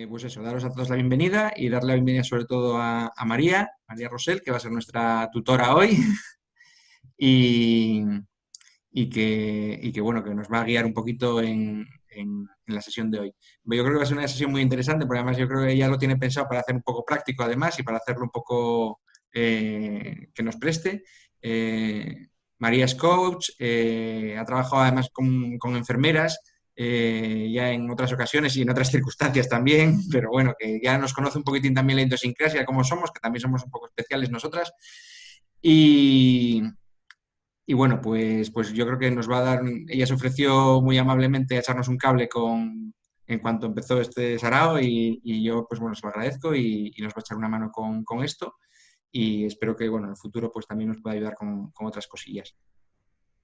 Pues eso, daros a todos la bienvenida y darle la bienvenida sobre todo a María Rosell, que va a ser nuestra tutora hoy y, y que, bueno, que nos va a guiar un poquito en la sesión de hoy. Yo creo que va a ser una sesión muy interesante, porque además yo creo que ella lo tiene pensado para hacer un poco práctico además y para hacerlo un poco que nos preste. María es coach, ha trabajado además con enfermeras ya en otras ocasiones y en otras circunstancias también, pero bueno, que ya nos conoce un poquitín también la idiosincrasia de cómo somos, que también somos un poco especiales nosotras. Y, y bueno, pues yo creo que nos va a dar, ella se ofreció muy amablemente a echarnos un cable en cuanto empezó este sarao y yo pues bueno, se lo agradezco y nos va a echar una mano con esto y espero que bueno, en el futuro pues también nos pueda ayudar con otras cosillas.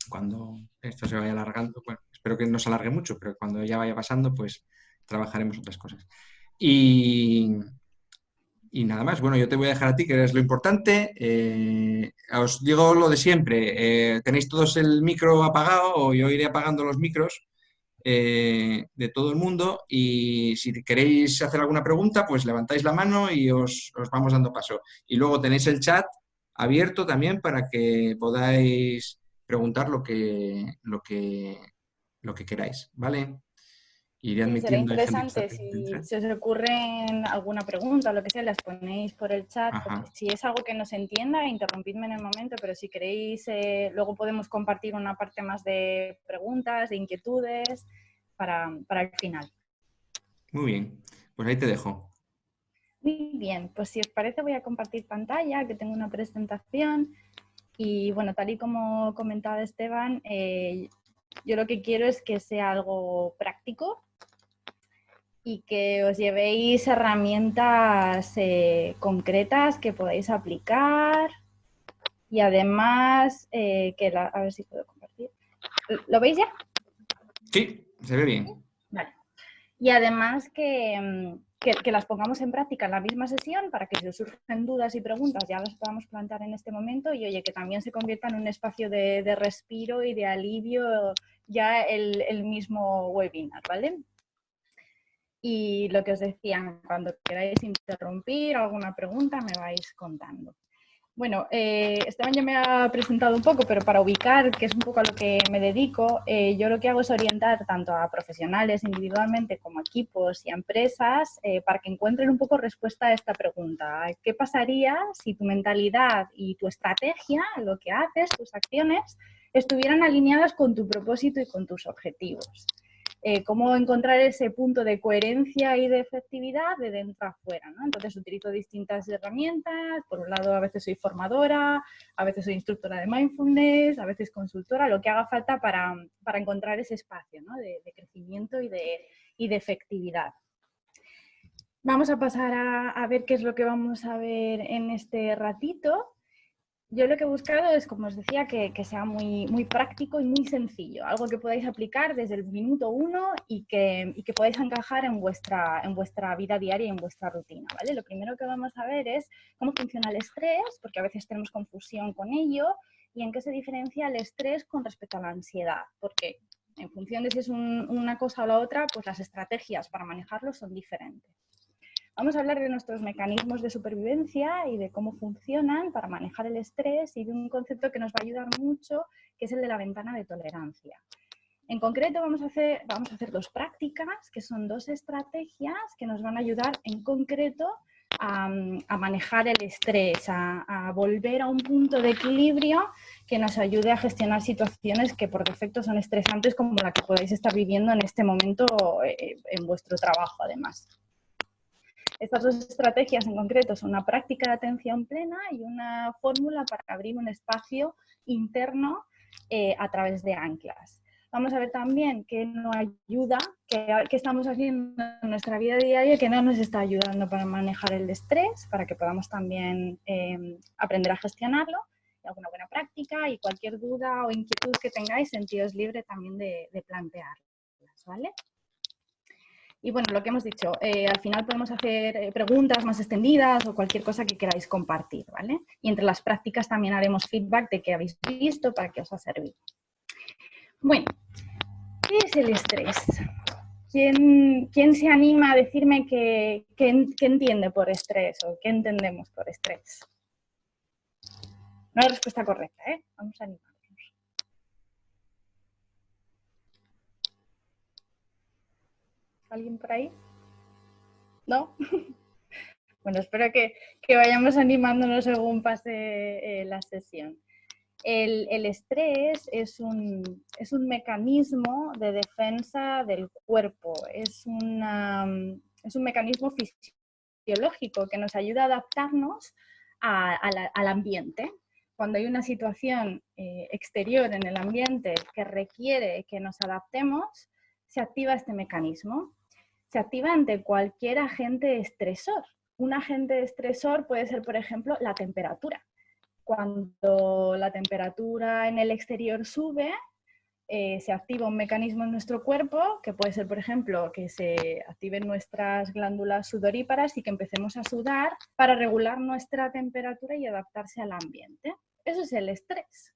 Cuando esto se vaya alargando, bueno, espero que no se alargue mucho, pero cuando ya vaya pasando pues trabajaremos otras cosas. Y, y nada más, bueno, yo te voy a dejar a ti, que eres lo importante. Os digo lo de siempre, tenéis todos el micro apagado o yo iré apagando los micros de todo el mundo y si queréis hacer alguna pregunta, pues levantáis la mano y os vamos dando paso. Y luego tenéis el chat abierto también para que podáis preguntar lo que queráis, ¿vale? Iré Sí, será admitiendo gente que está interesante pendiente. si os ocurre alguna pregunta o lo que sea, las ponéis por el chat. Ajá. Si es algo que no se entienda, interrumpidme en el momento, pero si queréis, luego podemos compartir una parte más de preguntas, de inquietudes para el final. Muy bien, pues ahí te dejo. Muy bien, pues si os parece voy a compartir pantalla, que tengo una presentación y bueno, tal y como comentaba Esteban, yo lo que quiero es que sea algo práctico y que os llevéis herramientas concretas que podáis aplicar y además a ver si puedo compartir. ¿Lo veis ya? Sí, se ve bien. Vale. Y además que las pongamos en práctica en la misma sesión para que si os surgen dudas y preguntas ya las podamos plantear en este momento y oye, que también se convierta en un espacio de respiro y de alivio ya el mismo webinar, ¿vale? Y lo que os decía, cuando queráis interrumpir alguna pregunta me vais contando. Bueno, Esteban ya me ha presentado un poco, pero para ubicar, que es un poco a lo que me dedico, yo lo que hago es orientar tanto a profesionales individualmente como a equipos y a empresas para que encuentren un poco respuesta a esta pregunta. ¿Qué pasaría si tu mentalidad y tu estrategia, lo que haces, tus acciones, estuvieran alineadas con tu propósito y con tus objetivos? Cómo encontrar ese punto de coherencia y de efectividad de dentro a fuera, ¿no? Entonces utilizo distintas herramientas, por un lado a veces soy formadora, a veces soy instructora de mindfulness, a veces consultora, lo que haga falta para encontrar ese espacio, ¿no? de crecimiento y de efectividad. Vamos a pasar a ver qué es lo que vamos a ver en este ratito. Yo lo que he buscado es, como os decía, que sea muy, muy práctico y muy sencillo, algo que podáis aplicar desde el minuto 1 y que podáis encajar en vuestra vida diaria y en vuestra rutina, ¿vale? Lo primero que vamos a ver es cómo funciona el estrés, porque a veces tenemos confusión con ello, y en qué se diferencia el estrés con respecto a la ansiedad, porque en función de si es una cosa o la otra, pues las estrategias para manejarlo son diferentes. Vamos a hablar de nuestros mecanismos de supervivencia y de cómo funcionan para manejar el estrés y de un concepto que nos va a ayudar mucho, que es el de la ventana de tolerancia. En concreto vamos a hacer 2 prácticas, que son 2 estrategias que nos van a ayudar en concreto a manejar el estrés, a volver a un punto de equilibrio que nos ayude a gestionar situaciones que por defecto son estresantes, como la que podáis estar viviendo en este momento en vuestro trabajo además. Estas 2 estrategias en concreto son una práctica de atención plena y una fórmula para abrir un espacio interno a través de anclas. Vamos a ver también qué nos ayuda, qué estamos haciendo en nuestra vida diaria que no nos está ayudando para manejar el estrés, para que podamos también aprender a gestionarlo, alguna buena práctica y cualquier duda o inquietud que tengáis, sentiros libre también de plantearlas, ¿vale? Y bueno, lo que hemos dicho, al final podemos hacer preguntas más extendidas o cualquier cosa que queráis compartir, ¿vale? Y entre las prácticas también haremos feedback de qué habéis visto para qué os ha servido. Bueno, ¿qué es el estrés? ¿Quién se anima a decirme qué entiende por estrés o qué entendemos por estrés? No hay respuesta correcta, ¿eh? Vamos a animarnos. ¿Alguien por ahí? ¿No? Bueno, espero que vayamos animándonos según pase la sesión. El estrés es un mecanismo de defensa del cuerpo, es un mecanismo fisiológico que nos ayuda a adaptarnos al ambiente. Cuando hay una situación exterior en el ambiente que requiere que nos adaptemos, se activa este mecanismo. Se activa ante cualquier agente estresor. Un agente estresor puede ser, por ejemplo, la temperatura. Cuando la temperatura en el exterior sube, se activa un mecanismo en nuestro cuerpo, que puede ser, por ejemplo, que se activen nuestras glándulas sudoríparas y que empecemos a sudar para regular nuestra temperatura y adaptarse al ambiente. Eso es el estrés.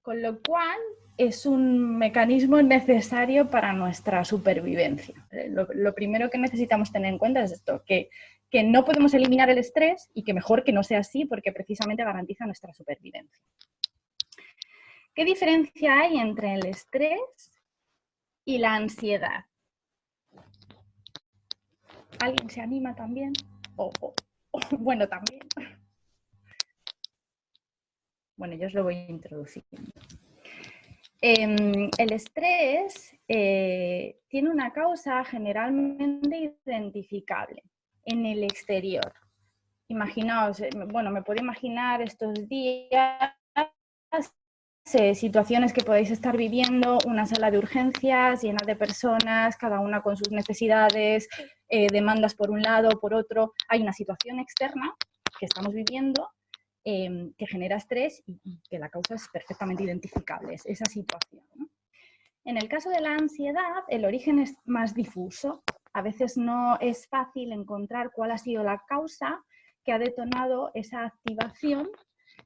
Con lo cual, es un mecanismo necesario para nuestra supervivencia. Lo primero que necesitamos tener en cuenta es esto, que no podemos eliminar el estrés y que mejor que no sea así porque precisamente garantiza nuestra supervivencia. ¿Qué diferencia hay entre el estrés y la ansiedad? ¿Alguien se anima también? Bueno, también. Bueno, yo os lo voy introduciendo. El estrés tiene una causa generalmente identificable en el exterior. Imaginaos, bueno, me puedo imaginar estos días situaciones que podéis estar viviendo, una sala de urgencias llena de personas, cada una con sus necesidades, demandas por un lado, por otro. Hay una situación externa que estamos viviendo que genera estrés y que la causa es perfectamente identificable, es esa situación, ¿no? En el caso de la ansiedad, el origen es más difuso. A veces no es fácil encontrar cuál ha sido la causa que ha detonado esa activación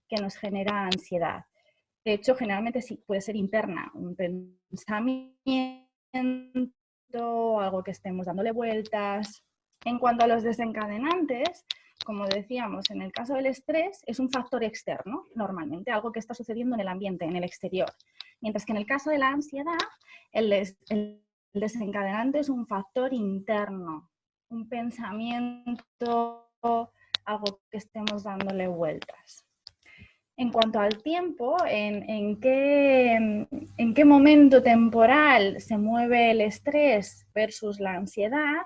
que nos genera ansiedad. De hecho, generalmente sí puede ser interna, un pensamiento, algo que estemos dándole vueltas. En cuanto a los desencadenantes, como decíamos, en el caso del estrés es un factor externo, normalmente, algo que está sucediendo en el ambiente, en el exterior. Mientras que en el caso de la ansiedad, el desencadenante es un factor interno, un pensamiento, algo que estemos dándole vueltas. En cuanto al tiempo, ¿en qué momento temporal se mueve el estrés versus la ansiedad?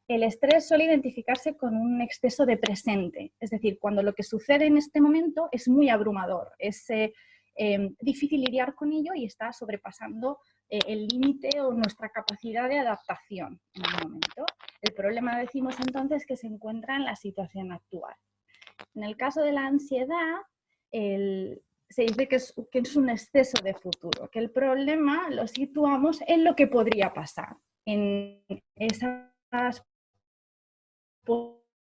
El estrés suele identificarse con un exceso de presente, es decir, cuando lo que sucede en este momento es muy abrumador, es difícil lidiar con ello y está sobrepasando el límite o nuestra capacidad de adaptación en el momento. El problema, decimos entonces, que se encuentra en la situación actual. En el caso de la ansiedad, se dice que es un exceso de futuro, que el problema lo situamos en lo que podría pasar, en esas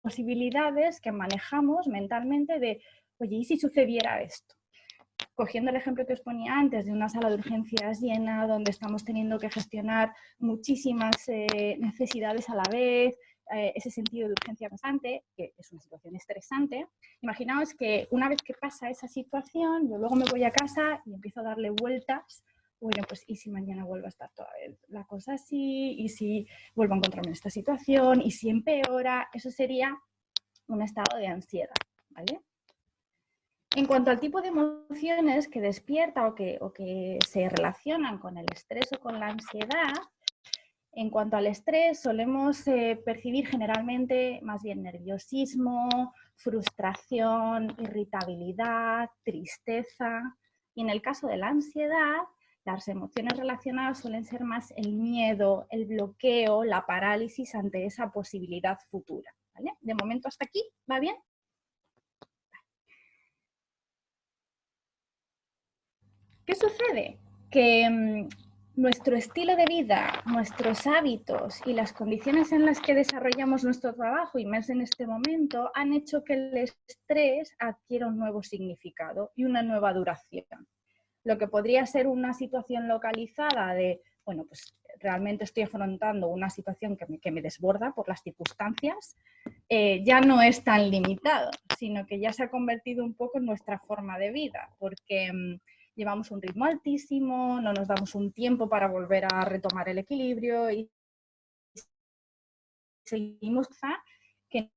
posibilidades que manejamos mentalmente de, oye, ¿y si sucediera esto? Cogiendo el ejemplo que os ponía antes de una sala de urgencias llena, donde estamos teniendo que gestionar muchísimas necesidades a la vez, ese sentido de urgencia constante, que es una situación estresante. Imaginaos que una vez que pasa esa situación, yo luego me voy a casa y empiezo a darle vueltas. Bueno, pues ¿y si mañana vuelvo a estar toda la cosa así? ¿Y si vuelvo a encontrarme en esta situación? ¿Y si empeora? Eso sería un estado de ansiedad, ¿vale? En cuanto al tipo de emociones que despierta o que se relacionan con el estrés o con la ansiedad, en cuanto al estrés solemos percibir generalmente más bien nerviosismo, frustración, irritabilidad, tristeza. Y en el caso de la ansiedad, las emociones relacionadas suelen ser más el miedo, el bloqueo, la parálisis ante esa posibilidad futura, ¿vale? De momento hasta aquí, ¿va bien? ¿Qué sucede? Que nuestro estilo de vida, nuestros hábitos y las condiciones en las que desarrollamos nuestro trabajo y más en este momento han hecho que el estrés adquiera un nuevo significado y una nueva duración. Lo que podría ser una situación localizada de bueno, pues realmente estoy afrontando una situación que me desborda por las circunstancias, ya no es tan limitado, sino que ya se ha convertido un poco en nuestra forma de vida, porque llevamos un ritmo altísimo, no nos damos un tiempo para volver a retomar el equilibrio y seguimos que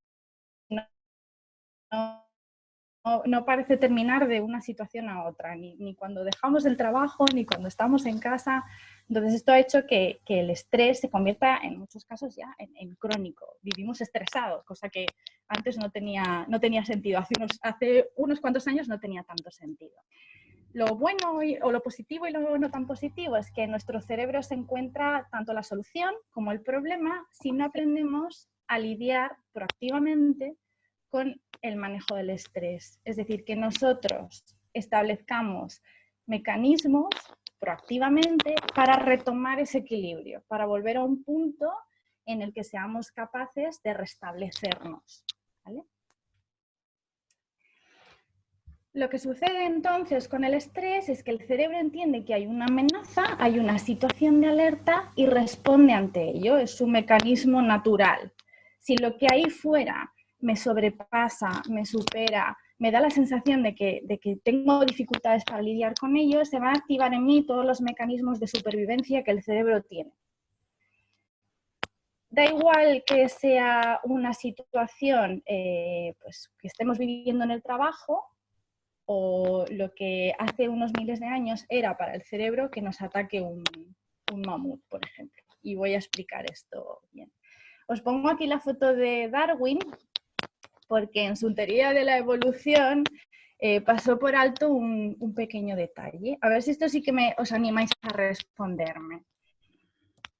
no parece terminar de una situación a otra, ni cuando dejamos el trabajo, ni cuando estamos en casa. Entonces esto ha hecho que el estrés se convierta en muchos casos ya en crónico. Vivimos estresados, cosa que antes no tenía sentido. Hace unos cuantos años no tenía tanto sentido. Lo bueno o lo positivo y lo no tan positivo es que en nuestro cerebro se encuentra tanto la solución como el problema si no aprendemos a lidiar proactivamente con el manejo del estrés. Es decir, que nosotros establezcamos mecanismos proactivamente para retomar ese equilibrio, para volver a un punto en el que seamos capaces de restablecernos, ¿vale? Lo que sucede entonces con el estrés es que el cerebro entiende que hay una amenaza, hay una situación de alerta y responde ante ello. Es su mecanismo natural. Si lo que hay fuera me sobrepasa, me supera, me da la sensación de que tengo dificultades para lidiar con ello, se van a activar en mí todos los mecanismos de supervivencia que el cerebro tiene. Da igual que sea una situación pues, que estemos viviendo en el trabajo, o lo que hace unos miles de años era para el cerebro que nos ataque un mamut, por ejemplo. Y voy a explicar esto bien. Os pongo aquí la foto de Darwin, porque en su teoría de la evolución pasó por alto un pequeño detalle. A ver si esto sí que os animáis a responderme.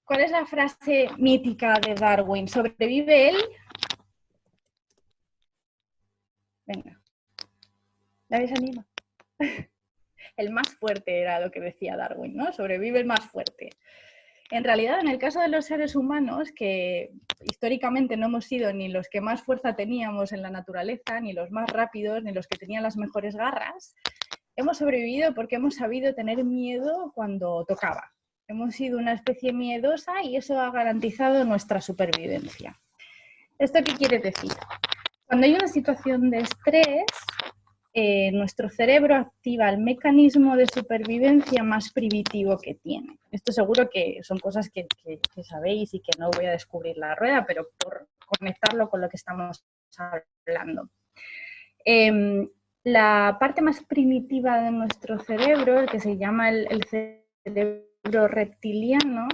¿Cuál es la frase mítica de Darwin? ¿Sobrevive él? Venga. ¿Nadie se anima? El más fuerte era lo que decía Darwin, ¿no? Sobrevive el más fuerte. En realidad, en el caso de los seres humanos, que históricamente no hemos sido ni los que más fuerza teníamos en la naturaleza, ni los más rápidos, ni los que tenían las mejores garras, hemos sobrevivido porque hemos sabido tener miedo cuando tocaba. Hemos sido una especie miedosa y eso ha garantizado nuestra supervivencia. ¿Esto qué quiere decir? Cuando hay una situación de estrés, nuestro cerebro activa el mecanismo de supervivencia más primitivo que tiene. Esto seguro que son cosas que sabéis y que no voy a descubrir la rueda, pero por conectarlo con lo que estamos hablando. La parte más primitiva de nuestro cerebro, el que se llama el cerebro reptiliano,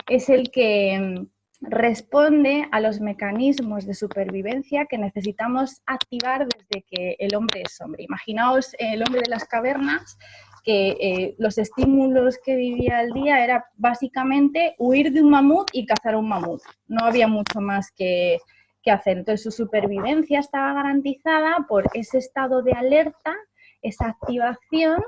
es el que responde a los mecanismos de supervivencia que necesitamos activar desde que el hombre es hombre. Imaginaos el hombre de las cavernas, que los estímulos que vivía al día era básicamente huir de un mamut y cazar un mamut. No había mucho más que hacer. Entonces su supervivencia estaba garantizada por ese estado de alerta, esa activación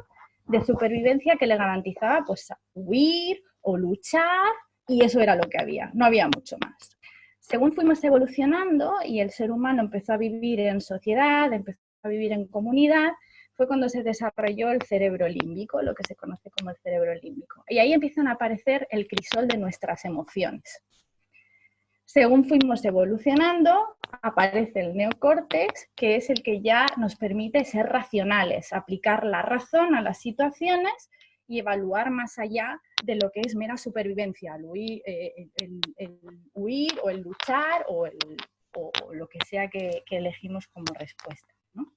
de supervivencia que le garantizaba pues huir o luchar, y eso era lo que había, no había mucho más. Según fuimos evolucionando y el ser humano empezó a vivir en sociedad, empezó a vivir en comunidad, fue cuando se desarrolló el cerebro límbico, lo que se conoce como el cerebro límbico. Y ahí empiezan a aparecer el crisol de nuestras emociones. Según fuimos evolucionando, aparece el neocórtex, que es el que ya nos permite ser racionales, aplicar la razón a las situaciones y evaluar más allá de lo que es mera supervivencia, el huir o el luchar o lo que sea que elegimos como respuesta, ¿no?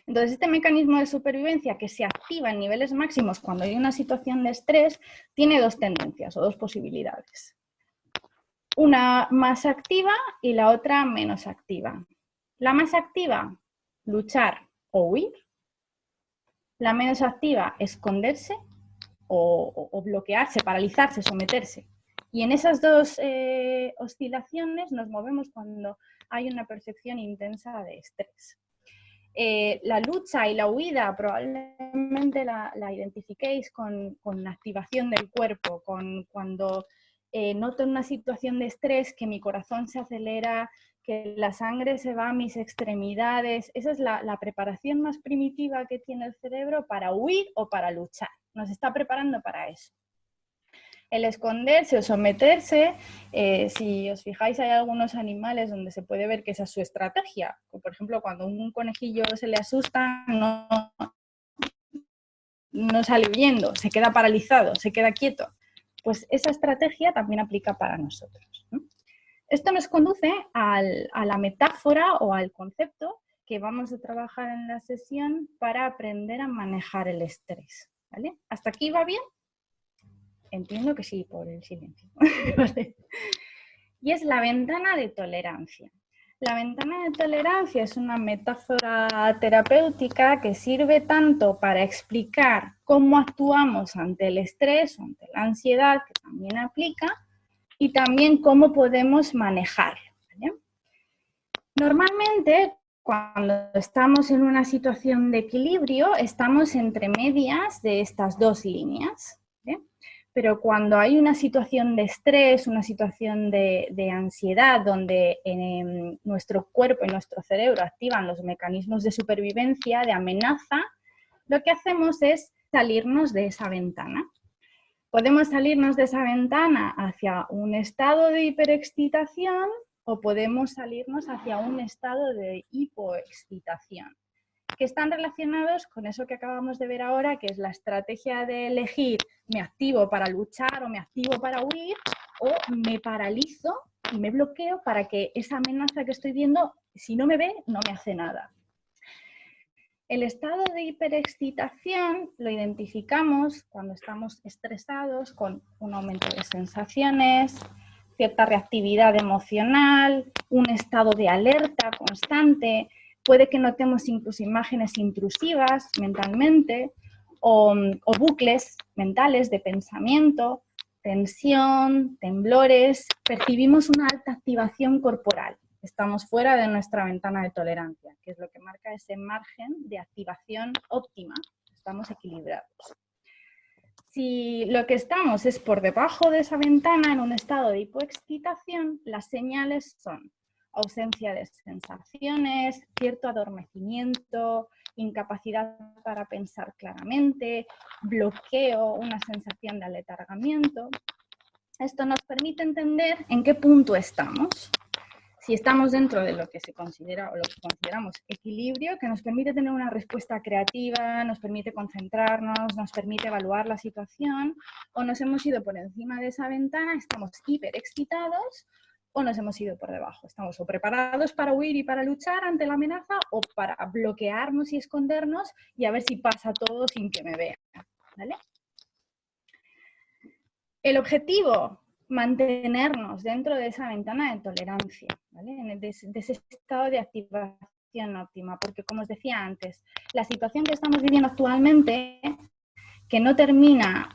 Entonces, este mecanismo de supervivencia que se activa en niveles máximos cuando hay una situación de estrés tiene dos tendencias o dos posibilidades. Una más activa y la otra menos activa. La más activa, luchar o huir. La menos activa, esconderse o bloquearse, paralizarse, someterse. Y en esas dos oscilaciones nos movemos cuando hay una percepción intensa de estrés. La lucha y la huida probablemente la identifiquéis con la activación del cuerpo, con cuando noto en una situación de estrés que mi corazón se acelera, que la sangre se va a mis extremidades. Esa es la preparación más primitiva que tiene el cerebro para huir o para luchar. Nos está preparando para eso. El esconderse o someterse, si os fijáis, hay algunos animales donde se puede ver que esa es su estrategia. Por ejemplo, cuando un conejillo se le asusta, no sale huyendo, se queda paralizado, se queda quieto. Pues esa estrategia también aplica para nosotros, ¿no? Esto nos conduce a la metáfora o al concepto que vamos a trabajar en la sesión para aprender a manejar el estrés, ¿vale? ¿Hasta aquí va bien? Entiendo que sí, por el silencio. ¿Vale? Y es la ventana de tolerancia. La ventana de tolerancia es una metáfora terapéutica que sirve tanto para explicar cómo actuamos ante el estrés o ante la ansiedad, que también aplica, y también cómo podemos manejarlo, ¿vale? Normalmente, cuando estamos en una situación de equilibrio, estamos entre medias de estas dos líneas, ¿vale? Pero cuando hay una situación de estrés, una situación de ansiedad, donde nuestro cuerpo y nuestro cerebro activan los mecanismos de supervivencia, de amenaza, lo que hacemos es salirnos de esa ventana. Podemos salirnos de esa ventana hacia un estado de hiperexcitación o podemos salirnos hacia un estado de hipoexcitación, que están relacionados con eso que acabamos de ver ahora, que es la estrategia de elegir me activo para luchar o me activo para huir, o me paralizo y me bloqueo para que esa amenaza que estoy viendo, si no me ve, no me hace nada. El estado de hiperexcitación lo identificamos cuando estamos estresados con un aumento de sensaciones, cierta reactividad emocional, un estado de alerta constante. Puede que notemos incluso imágenes intrusivas mentalmente o bucles mentales de pensamiento, tensión, temblores. Percibimos una alta activación corporal. Estamos fuera de nuestra ventana de tolerancia, que es lo que marca ese margen de activación óptima. Estamos equilibrados. Si lo que estamos es por debajo de esa ventana, en un estado de hipoexcitación, las señales son ausencia de sensaciones, cierto adormecimiento, incapacidad para pensar claramente, bloqueo, una sensación de aletargamiento. Esto nos permite entender en qué punto estamos. Si estamos dentro de lo que se considera o lo que consideramos equilibrio, que nos permite tener una respuesta creativa, nos permite concentrarnos, nos permite evaluar la situación, o nos hemos ido por encima de esa ventana, estamos hiperexcitados, o nos hemos ido por debajo. Estamos o preparados para huir y para luchar ante la amenaza, o para bloquearnos y escondernos y a ver si pasa todo sin que me vean, ¿vale? El objetivo, mantenernos dentro de esa ventana de tolerancia, ¿vale? De ese estado de activación óptima, porque como os decía antes, la situación que estamos viviendo actualmente, que no termina,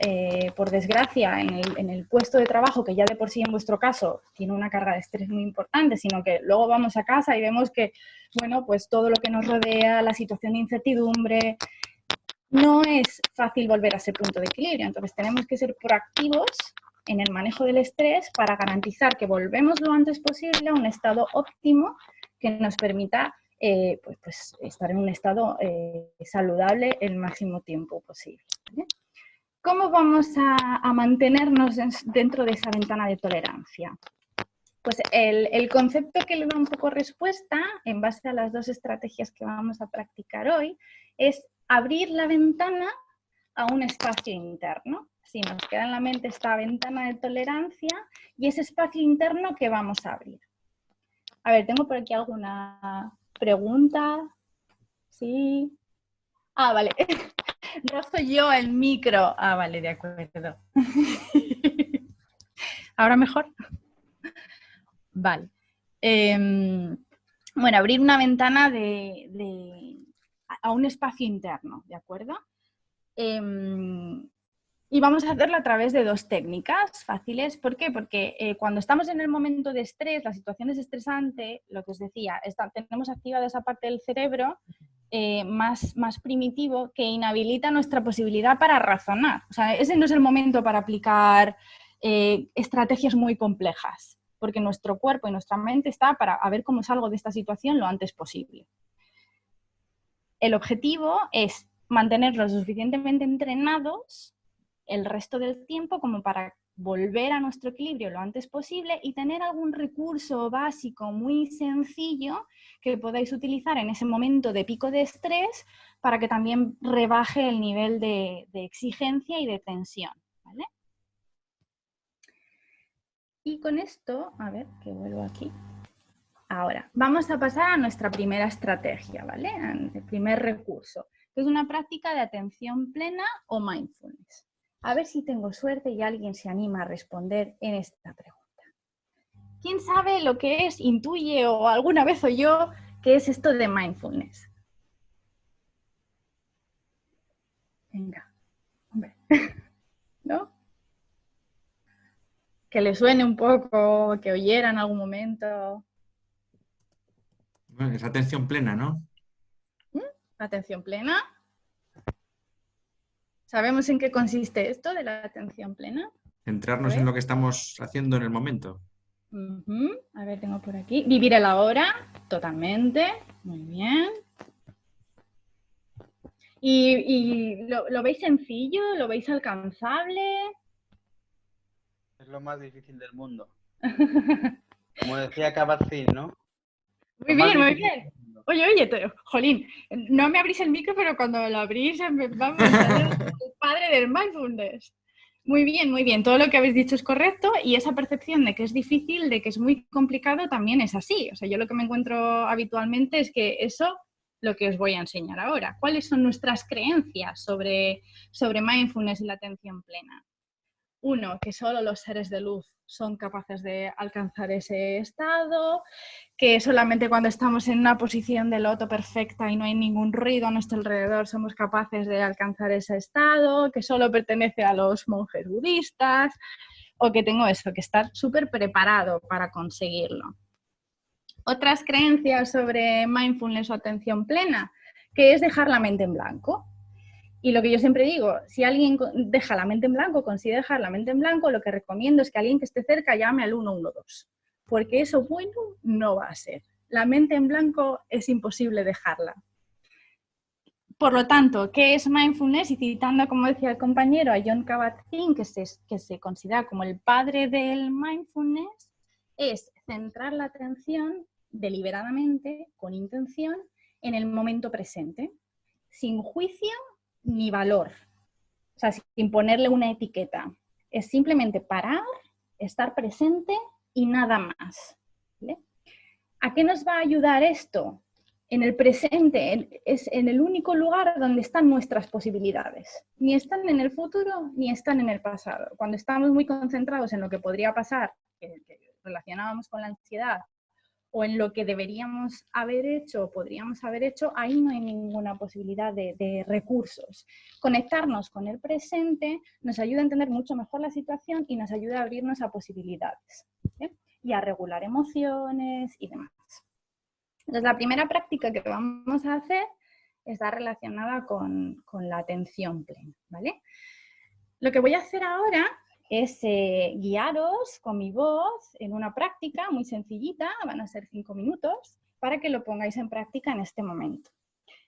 por desgracia, en el puesto de trabajo, que ya de por sí en vuestro caso tiene una carga de estrés muy importante, sino que luego vamos a casa y vemos que, bueno, pues todo lo que nos rodea, la situación de incertidumbre, no es fácil volver a ese punto de equilibrio. Entonces tenemos que ser proactivos en el manejo del estrés para garantizar que volvemos lo antes posible a un estado óptimo que nos permita pues estar en un estado saludable el máximo tiempo posible, ¿vale? ¿Cómo vamos a mantenernos dentro de esa ventana de tolerancia? Pues el concepto que le da un poco respuesta, en base a las dos estrategias que vamos a practicar hoy, es abrir la ventana a un espacio interno. Si nos queda en la mente esta ventana de tolerancia y ese espacio interno que vamos a abrir. A ver, tengo por aquí alguna pregunta. Sí. Ah, vale. Rozo yo el micro. Ah, vale, de acuerdo. ¿Ahora mejor? Vale. Bueno, abrir una ventana a un espacio interno, ¿de acuerdo? Y vamos a hacerlo a través de dos técnicas fáciles. ¿Por qué? Porque cuando estamos en el momento de estrés, la situación es estresante, lo que os decía, tenemos activada esa parte del cerebro más primitivo que inhabilita nuestra posibilidad para razonar. O sea, ese no es el momento para aplicar estrategias muy complejas, porque nuestro cuerpo y nuestra mente está para a ver cómo salgo de esta situación lo antes posible. El objetivo es mantenerlos suficientemente entrenados el resto del tiempo como para volver a nuestro equilibrio lo antes posible y tener algún recurso básico muy sencillo que podáis utilizar en ese momento de pico de estrés para que también rebaje el nivel de exigencia y de tensión, ¿vale? Y con esto, a ver, que vuelvo aquí. Ahora, vamos a pasar a nuestra primera estrategia, ¿vale? El primer recurso, que es una práctica de atención plena o mindfulness. A ver si tengo suerte y alguien se anima a responder en esta pregunta. ¿Quién sabe lo que es, intuye o alguna vez oyó qué es esto de mindfulness? Venga, hombre, ¿no? Que le suene un poco, que oyera en algún momento. Bueno, es atención plena, ¿no? Atención plena. ¿Sabemos en qué consiste esto de la atención plena? Centrarnos en lo que estamos haciendo en el momento. A ver, tengo por aquí. Vivir el ahora, totalmente. Muy bien. ¿Y lo veis sencillo? ¿Lo veis alcanzable? Es lo más difícil del mundo. Como decía Kabat-Zinn, ¿no? Muy bien, muy bien. Oye, Jolín, no me abrís el micro, pero cuando lo abrís, vamos a ser el padre del mindfulness. Muy bien. Todo lo que habéis dicho es correcto y esa percepción de que es difícil, de que es muy complicado, también es así. O sea, yo lo que me encuentro habitualmente es que eso, lo que os voy a enseñar ahora. ¿Cuáles son nuestras creencias sobre mindfulness y la atención plena? Uno, que solo los seres de luz son capaces de alcanzar ese estado, que solamente cuando estamos en una posición de loto perfecta y no hay ningún ruido a nuestro alrededor somos capaces de alcanzar ese estado, que solo pertenece a los monjes budistas, o que tengo eso, que estar súper preparado para conseguirlo. Otras creencias sobre mindfulness o atención plena, que es dejar la mente en blanco. Y lo que yo siempre digo, si alguien deja la mente en blanco, consigue dejar la mente en blanco, lo que recomiendo es que alguien que esté cerca llame al 112, porque eso bueno no va a ser. La mente en blanco es imposible dejarla. Por lo tanto, ¿qué es mindfulness? Y citando, como decía el compañero, a Jon Kabat-Zinn, que se considera como el padre del mindfulness, es centrar la atención deliberadamente, con intención, en el momento presente, sin juicio ni valor, o sea, sin ponerle una etiqueta. Es simplemente parar, estar presente y nada más. ¿Vale? ¿A qué nos va a ayudar esto? En el presente es en el único lugar donde están nuestras posibilidades. Ni están en el futuro, ni están en el pasado. Cuando estamos muy concentrados en lo que podría pasar, que relacionábamos con la ansiedad, o en lo que deberíamos haber hecho o podríamos haber hecho, ahí no hay ninguna posibilidad de recursos. Conectarnos con el presente nos ayuda a entender mucho mejor la situación y nos ayuda a abrirnos a posibilidades, ¿sí? Y a regular emociones y demás. Entonces, la primera práctica que vamos a hacer está relacionada con la atención plena, ¿vale? Lo que voy a hacer ahora es guiaros con mi voz en una práctica muy sencillita, van a ser 5 minutos, para que lo pongáis en práctica en este momento.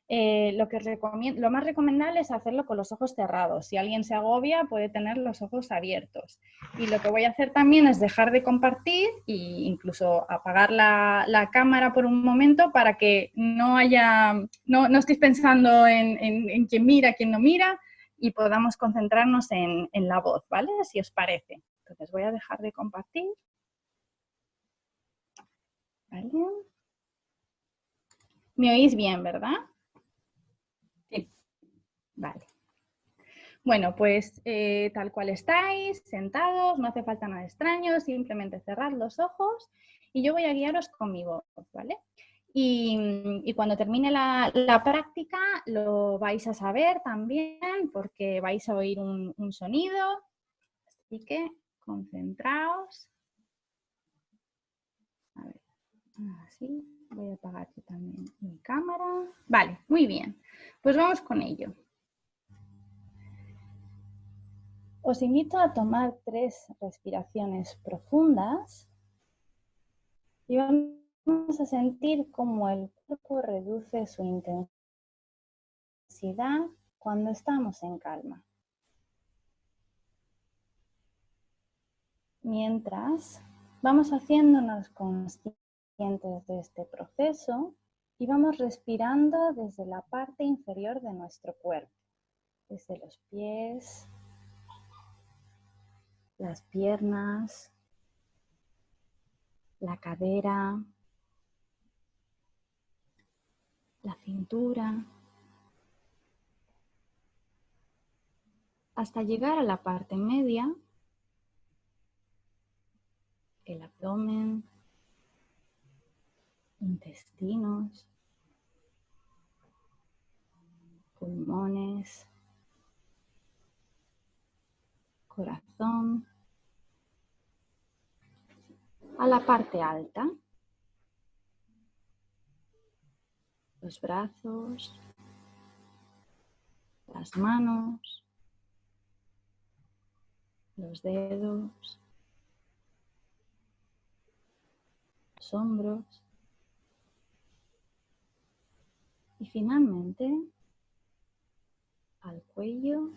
Lo más recomendable es hacerlo con los ojos cerrados. Si alguien se agobia, puede tener los ojos abiertos. Y lo que voy a hacer también es dejar de compartir e incluso apagar la cámara por un momento para que no estéis pensando en quién mira, quién no mira, y podamos concentrarnos en la voz, ¿vale? Si os parece. Entonces voy a dejar de compartir. ¿Vale? ¿Me oís bien, verdad? Sí. Vale. Bueno, pues tal cual estáis, sentados, no hace falta nada extraño, simplemente cerrad los ojos y yo voy a guiaros con mi voz, ¿vale? Y cuando termine la práctica lo vais a saber también porque vais a oír un sonido, así que concentraos. A ver, así, voy a apagar yo también mi cámara. Vale, muy bien, pues vamos con ello. Os invito a tomar 3 respiraciones profundas y vamos a sentir cómo el cuerpo reduce su intensidad cuando estamos en calma. Mientras vamos haciéndonos conscientes de este proceso y vamos respirando desde la parte inferior de nuestro cuerpo, desde los pies, las piernas, la cadera, la cintura, hasta llegar a la parte media, el abdomen, intestinos, pulmones, corazón, a la parte alta, los brazos, las manos, los dedos, los hombros y finalmente al cuello,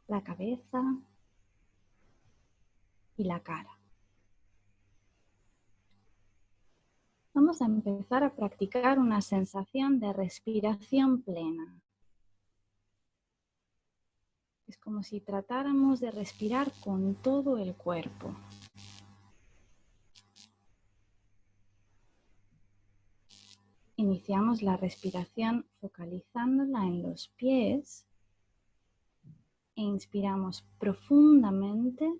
la cabeza y la cara. Vamos a empezar a practicar una sensación de respiración plena. Es como si tratáramos de respirar con todo el cuerpo. Iniciamos la respiración focalizándola en los pies e inspiramos profundamente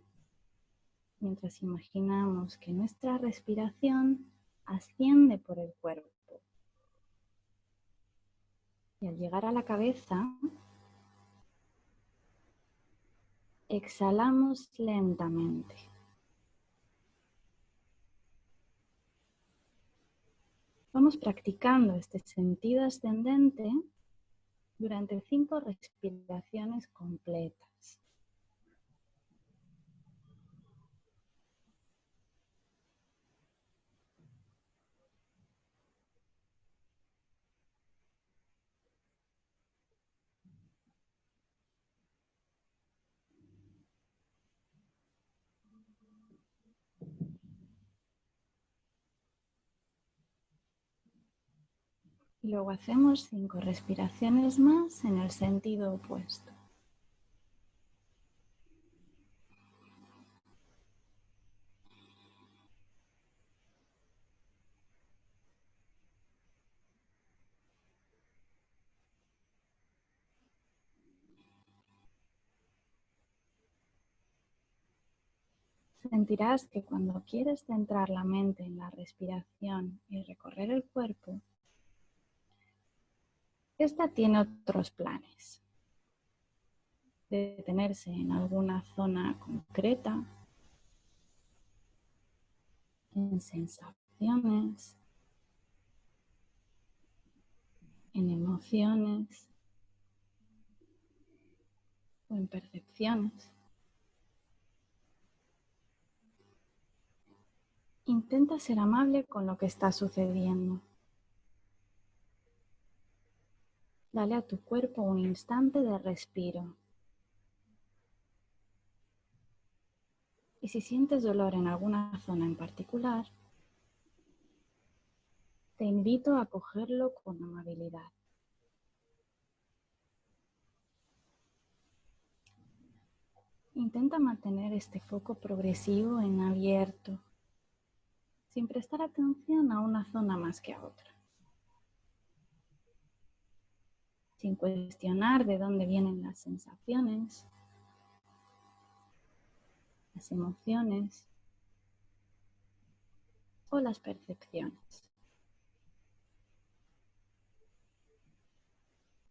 mientras imaginamos que nuestra respiración asciende por el cuerpo. Y al llegar a la cabeza, exhalamos lentamente. Vamos practicando este sentido ascendente durante 5 respiraciones completas. Y luego hacemos 5 respiraciones más en el sentido opuesto. Sentirás que cuando quieres centrar la mente en la respiración y recorrer el cuerpo, esta tiene otros planes. Detenerse en alguna zona concreta, en sensaciones, en emociones o en percepciones. Intenta ser amable con lo que está sucediendo. Dale a tu cuerpo un instante de respiro. Y si sientes dolor en alguna zona en particular, te invito a cogerlo con amabilidad. Intenta mantener este foco progresivo en abierto, sin prestar atención a una zona más que a otra. Sin cuestionar de dónde vienen las sensaciones, las emociones o las percepciones.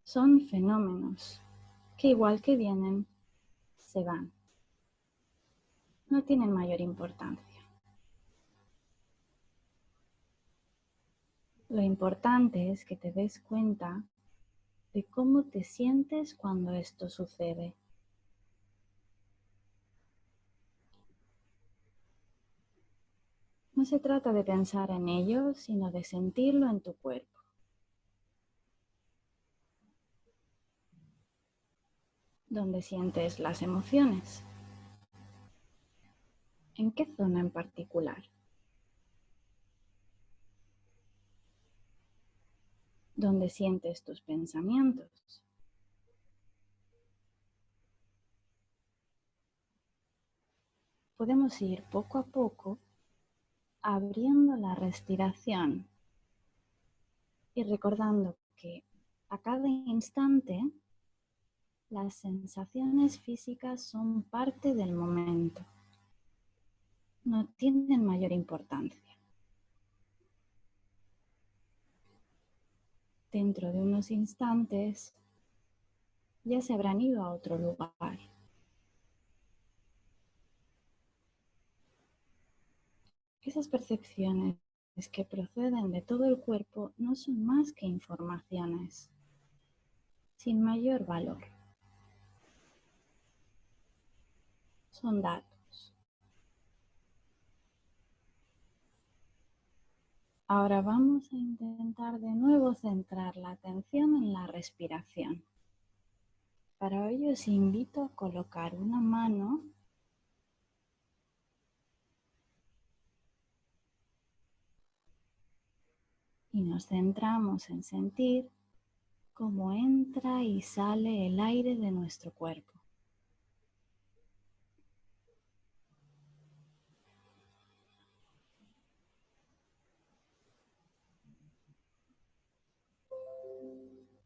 Son fenómenos que igual que vienen, se van. No tienen mayor importancia. Lo importante es que te des cuenta de cómo te sientes cuando esto sucede. No se trata de pensar en ello, sino de sentirlo en tu cuerpo. ¿Dónde sientes las emociones? ¿En qué zona en particular? ¿Dónde sientes tus pensamientos? Podemos ir poco a poco abriendo la respiración y recordando que a cada instante las sensaciones físicas son parte del momento, no tienen mayor importancia. Dentro de unos instantes ya se habrán ido a otro lugar. Esas percepciones que proceden de todo el cuerpo no son más que informaciones, sin mayor valor. Son datos. Ahora vamos a intentar de nuevo centrar la atención en la respiración. Para ello os invito a colocar una mano y nos centramos en sentir cómo entra y sale el aire de nuestro cuerpo.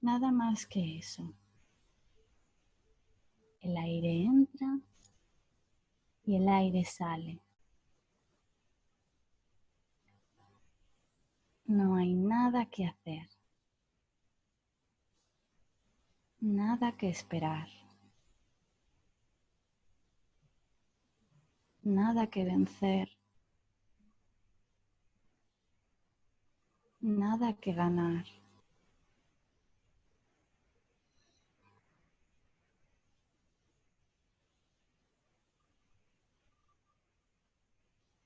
Nada más que eso. El aire entra y el aire sale. No hay nada que hacer, nada que esperar, nada que vencer, nada que ganar.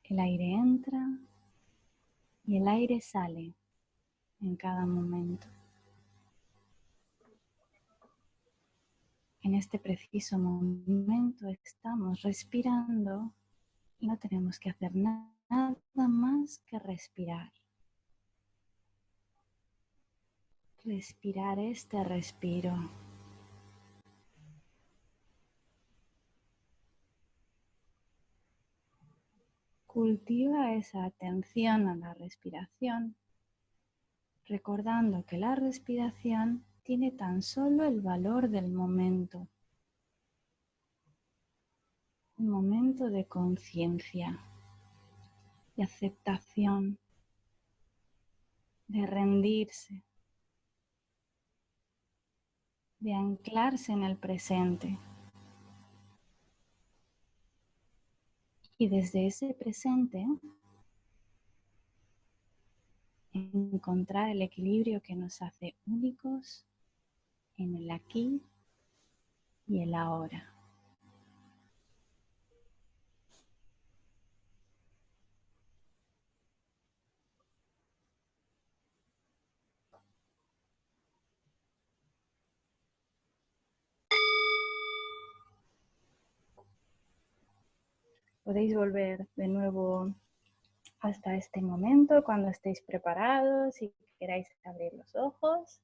El aire entra y el aire sale en cada momento. En este preciso momento estamos respirando y no tenemos que hacer nada más que respirar. Respirar este respiro. Cultiva esa atención a la respiración, recordando que la respiración tiene tan solo el valor del momento. Un momento de conciencia, de aceptación, de rendirse, de anclarse en el presente. Y desde ese presente, encontrar el equilibrio que nos hace únicos en el aquí y el ahora. Podéis volver de nuevo hasta este momento cuando estéis preparados y queráis abrir los ojos.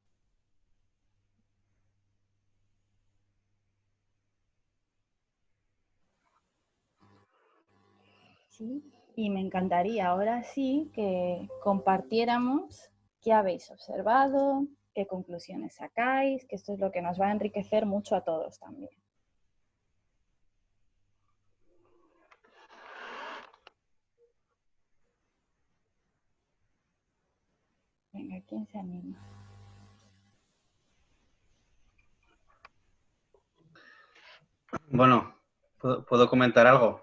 Sí, y me encantaría ahora sí que compartiéramos qué habéis observado, qué conclusiones sacáis, que esto es lo que nos va a enriquecer mucho a todos también. Venga, ¿quién se anima? Bueno, ¿puedo comentar algo?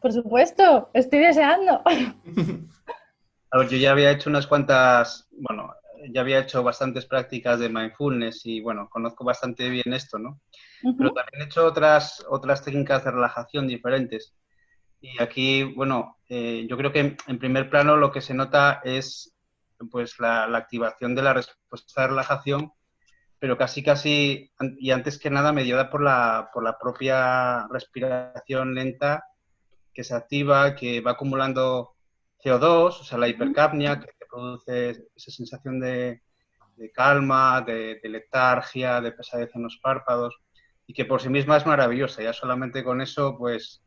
Por supuesto, estoy deseando. A ver, yo ya había hecho unas cuantas, bueno, ya había hecho bastantes prácticas de mindfulness y, bueno, conozco bastante bien esto, ¿no? Pero también he hecho otras técnicas de relajación diferentes. Y aquí, bueno, yo creo que en primer plano lo que se nota es pues la activación de la respuesta de relajación, pero casi, y antes que nada mediada por la propia respiración lenta que se activa, que va acumulando CO2, o sea, la hipercapnia, que produce esa sensación de calma, de letargia, de pesadez en los párpados, y que por sí misma es maravillosa. Ya solamente con eso, pues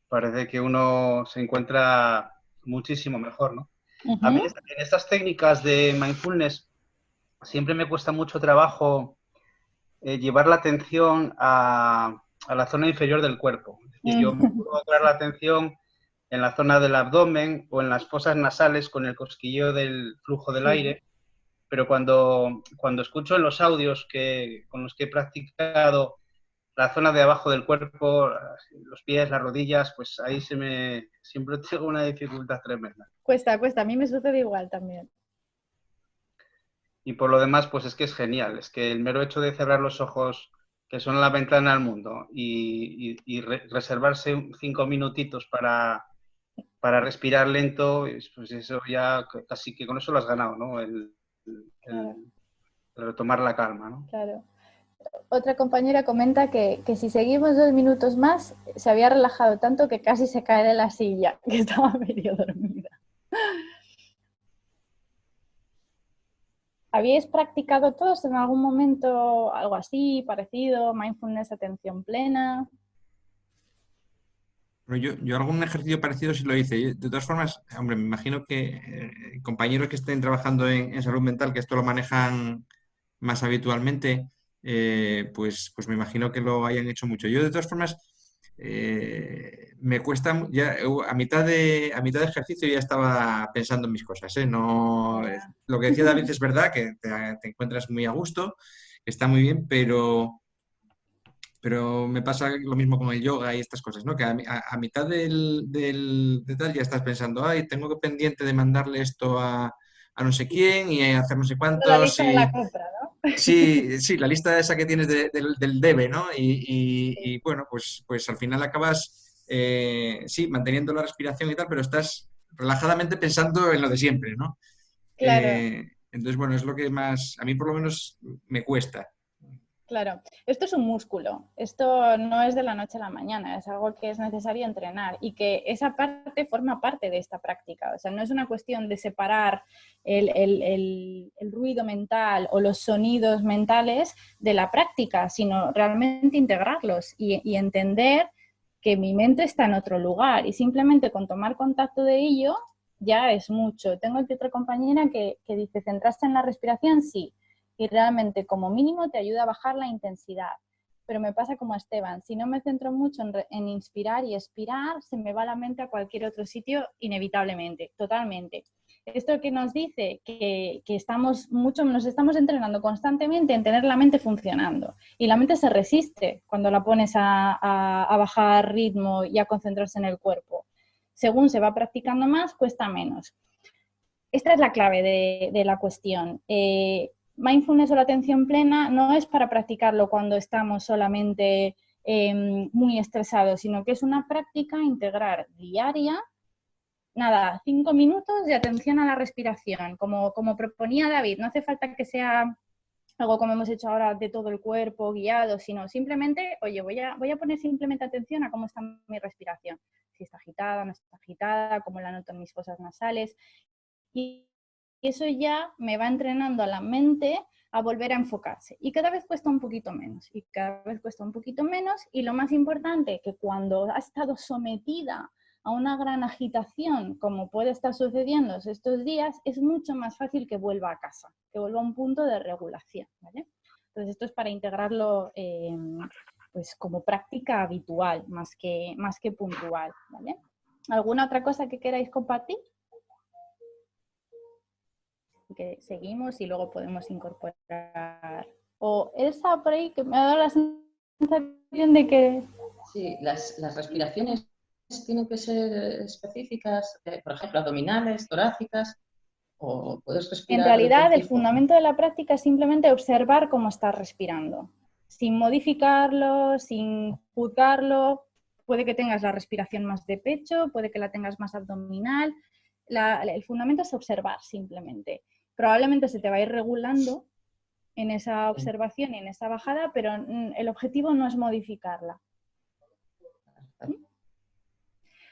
parece que uno se encuentra muchísimo mejor, ¿no? A mí en estas técnicas de mindfulness siempre me cuesta mucho trabajo llevar la atención a la zona inferior del cuerpo. Es decir, yo me puedo lograr la atención en la zona del abdomen o en las fosas nasales con el cosquilleo del flujo del aire, pero cuando escucho en los audios con los que he practicado la zona de abajo del cuerpo, los pies, las rodillas, pues ahí siempre tengo una dificultad tremenda. Cuesta, a mí me sucede igual también. Y por lo demás, pues es que es genial, es que el mero hecho de cerrar los ojos, que son la ventana al mundo, y reservarse 5 minutitos para respirar lento, pues eso ya casi que con eso lo has ganado, ¿no? El retomar la calma, ¿no? Claro. Otra compañera comenta que si seguimos 2 minutos más, se había relajado tanto que casi se cae de la silla, que estaba medio dormida. ¿Habíais practicado todos en algún momento algo así, parecido, mindfulness, atención plena? Yo algún ejercicio parecido sí lo hice. De todas formas, hombre, me imagino que compañeros que estén trabajando en salud mental, que esto lo manejan más habitualmente, pues me imagino que lo hayan hecho mucho. Yo de todas formas, me cuesta, ya a mitad de ejercicio ya estaba pensando en mis cosas, ¿eh? No, lo que decía David es verdad, que te encuentras muy a gusto, que está muy bien, pero me pasa lo mismo con el yoga y estas cosas, ¿no? Que a mitad de tal ya estás pensando, ay, tengo que pendiente de mandarle esto a no sé quién y hacer no sé La cuántos. lista de la compra, ¿no? Sí, la lista esa que tienes del debe, ¿no? Y bueno, pues al final acabas, sí, manteniendo la respiración y tal, pero estás relajadamente pensando en lo de siempre, ¿no? Claro. Entonces, bueno, es lo que más, a mí por lo menos me cuesta. Claro, esto es un músculo, esto no es de la noche a la mañana, es algo que es necesario entrenar y que esa parte forma parte de esta práctica. O sea, no es una cuestión de separar el ruido mental o los sonidos mentales de la práctica, sino realmente integrarlos y entender que mi mente está en otro lugar y simplemente con tomar contacto de ello ya es mucho. Tengo aquí otra compañera que dice, ¿centraste en la respiración? Sí. Y realmente como mínimo te ayuda a bajar la intensidad. Pero me pasa como a Esteban, si no me centro mucho en inspirar y expirar, se me va la mente a cualquier otro sitio inevitablemente, totalmente. Esto que nos dice que nos estamos entrenando constantemente en tener la mente funcionando. Y la mente se resiste cuando la pones a bajar ritmo y a concentrarse en el cuerpo. Según se va practicando más, cuesta menos. Esta es la clave de la cuestión. Mindfulness o la atención plena no es para practicarlo cuando estamos solamente muy estresados, sino que es una práctica integrar diaria, 5 minutos de atención a la respiración, como proponía David. No hace falta que sea algo como hemos hecho ahora de todo el cuerpo guiado, sino simplemente, oye, voy a poner simplemente atención a cómo está mi respiración, si está agitada, no está agitada, cómo la noto en mis fosas nasales. Y eso ya me va entrenando a la mente a volver a enfocarse. Y cada vez cuesta un poquito menos, y cada vez cuesta un poquito menos. Y lo más importante, que cuando ha estado sometida a una gran agitación, como puede estar sucediendo estos días, es mucho más fácil que vuelva a casa, que vuelva a un punto de regulación, ¿vale? Entonces esto es para integrarlo pues como práctica habitual, más que puntual, ¿vale? ¿Alguna otra cosa que queráis compartir? Que seguimos y luego podemos incorporar. O Elsa por ahí, que me ha dado la sensación de que... Sí, las respiraciones tienen que ser específicas, por ejemplo, abdominales, torácicas, o puedes respirar. En realidad, el fundamento de la práctica es simplemente observar cómo estás respirando, sin modificarlo, sin juzgarlo. Puede que tengas la respiración más de pecho, puede que la tengas más abdominal. El fundamento es observar simplemente. Probablemente se te va a ir regulando en esa observación y en esa bajada, pero el objetivo no es modificarla.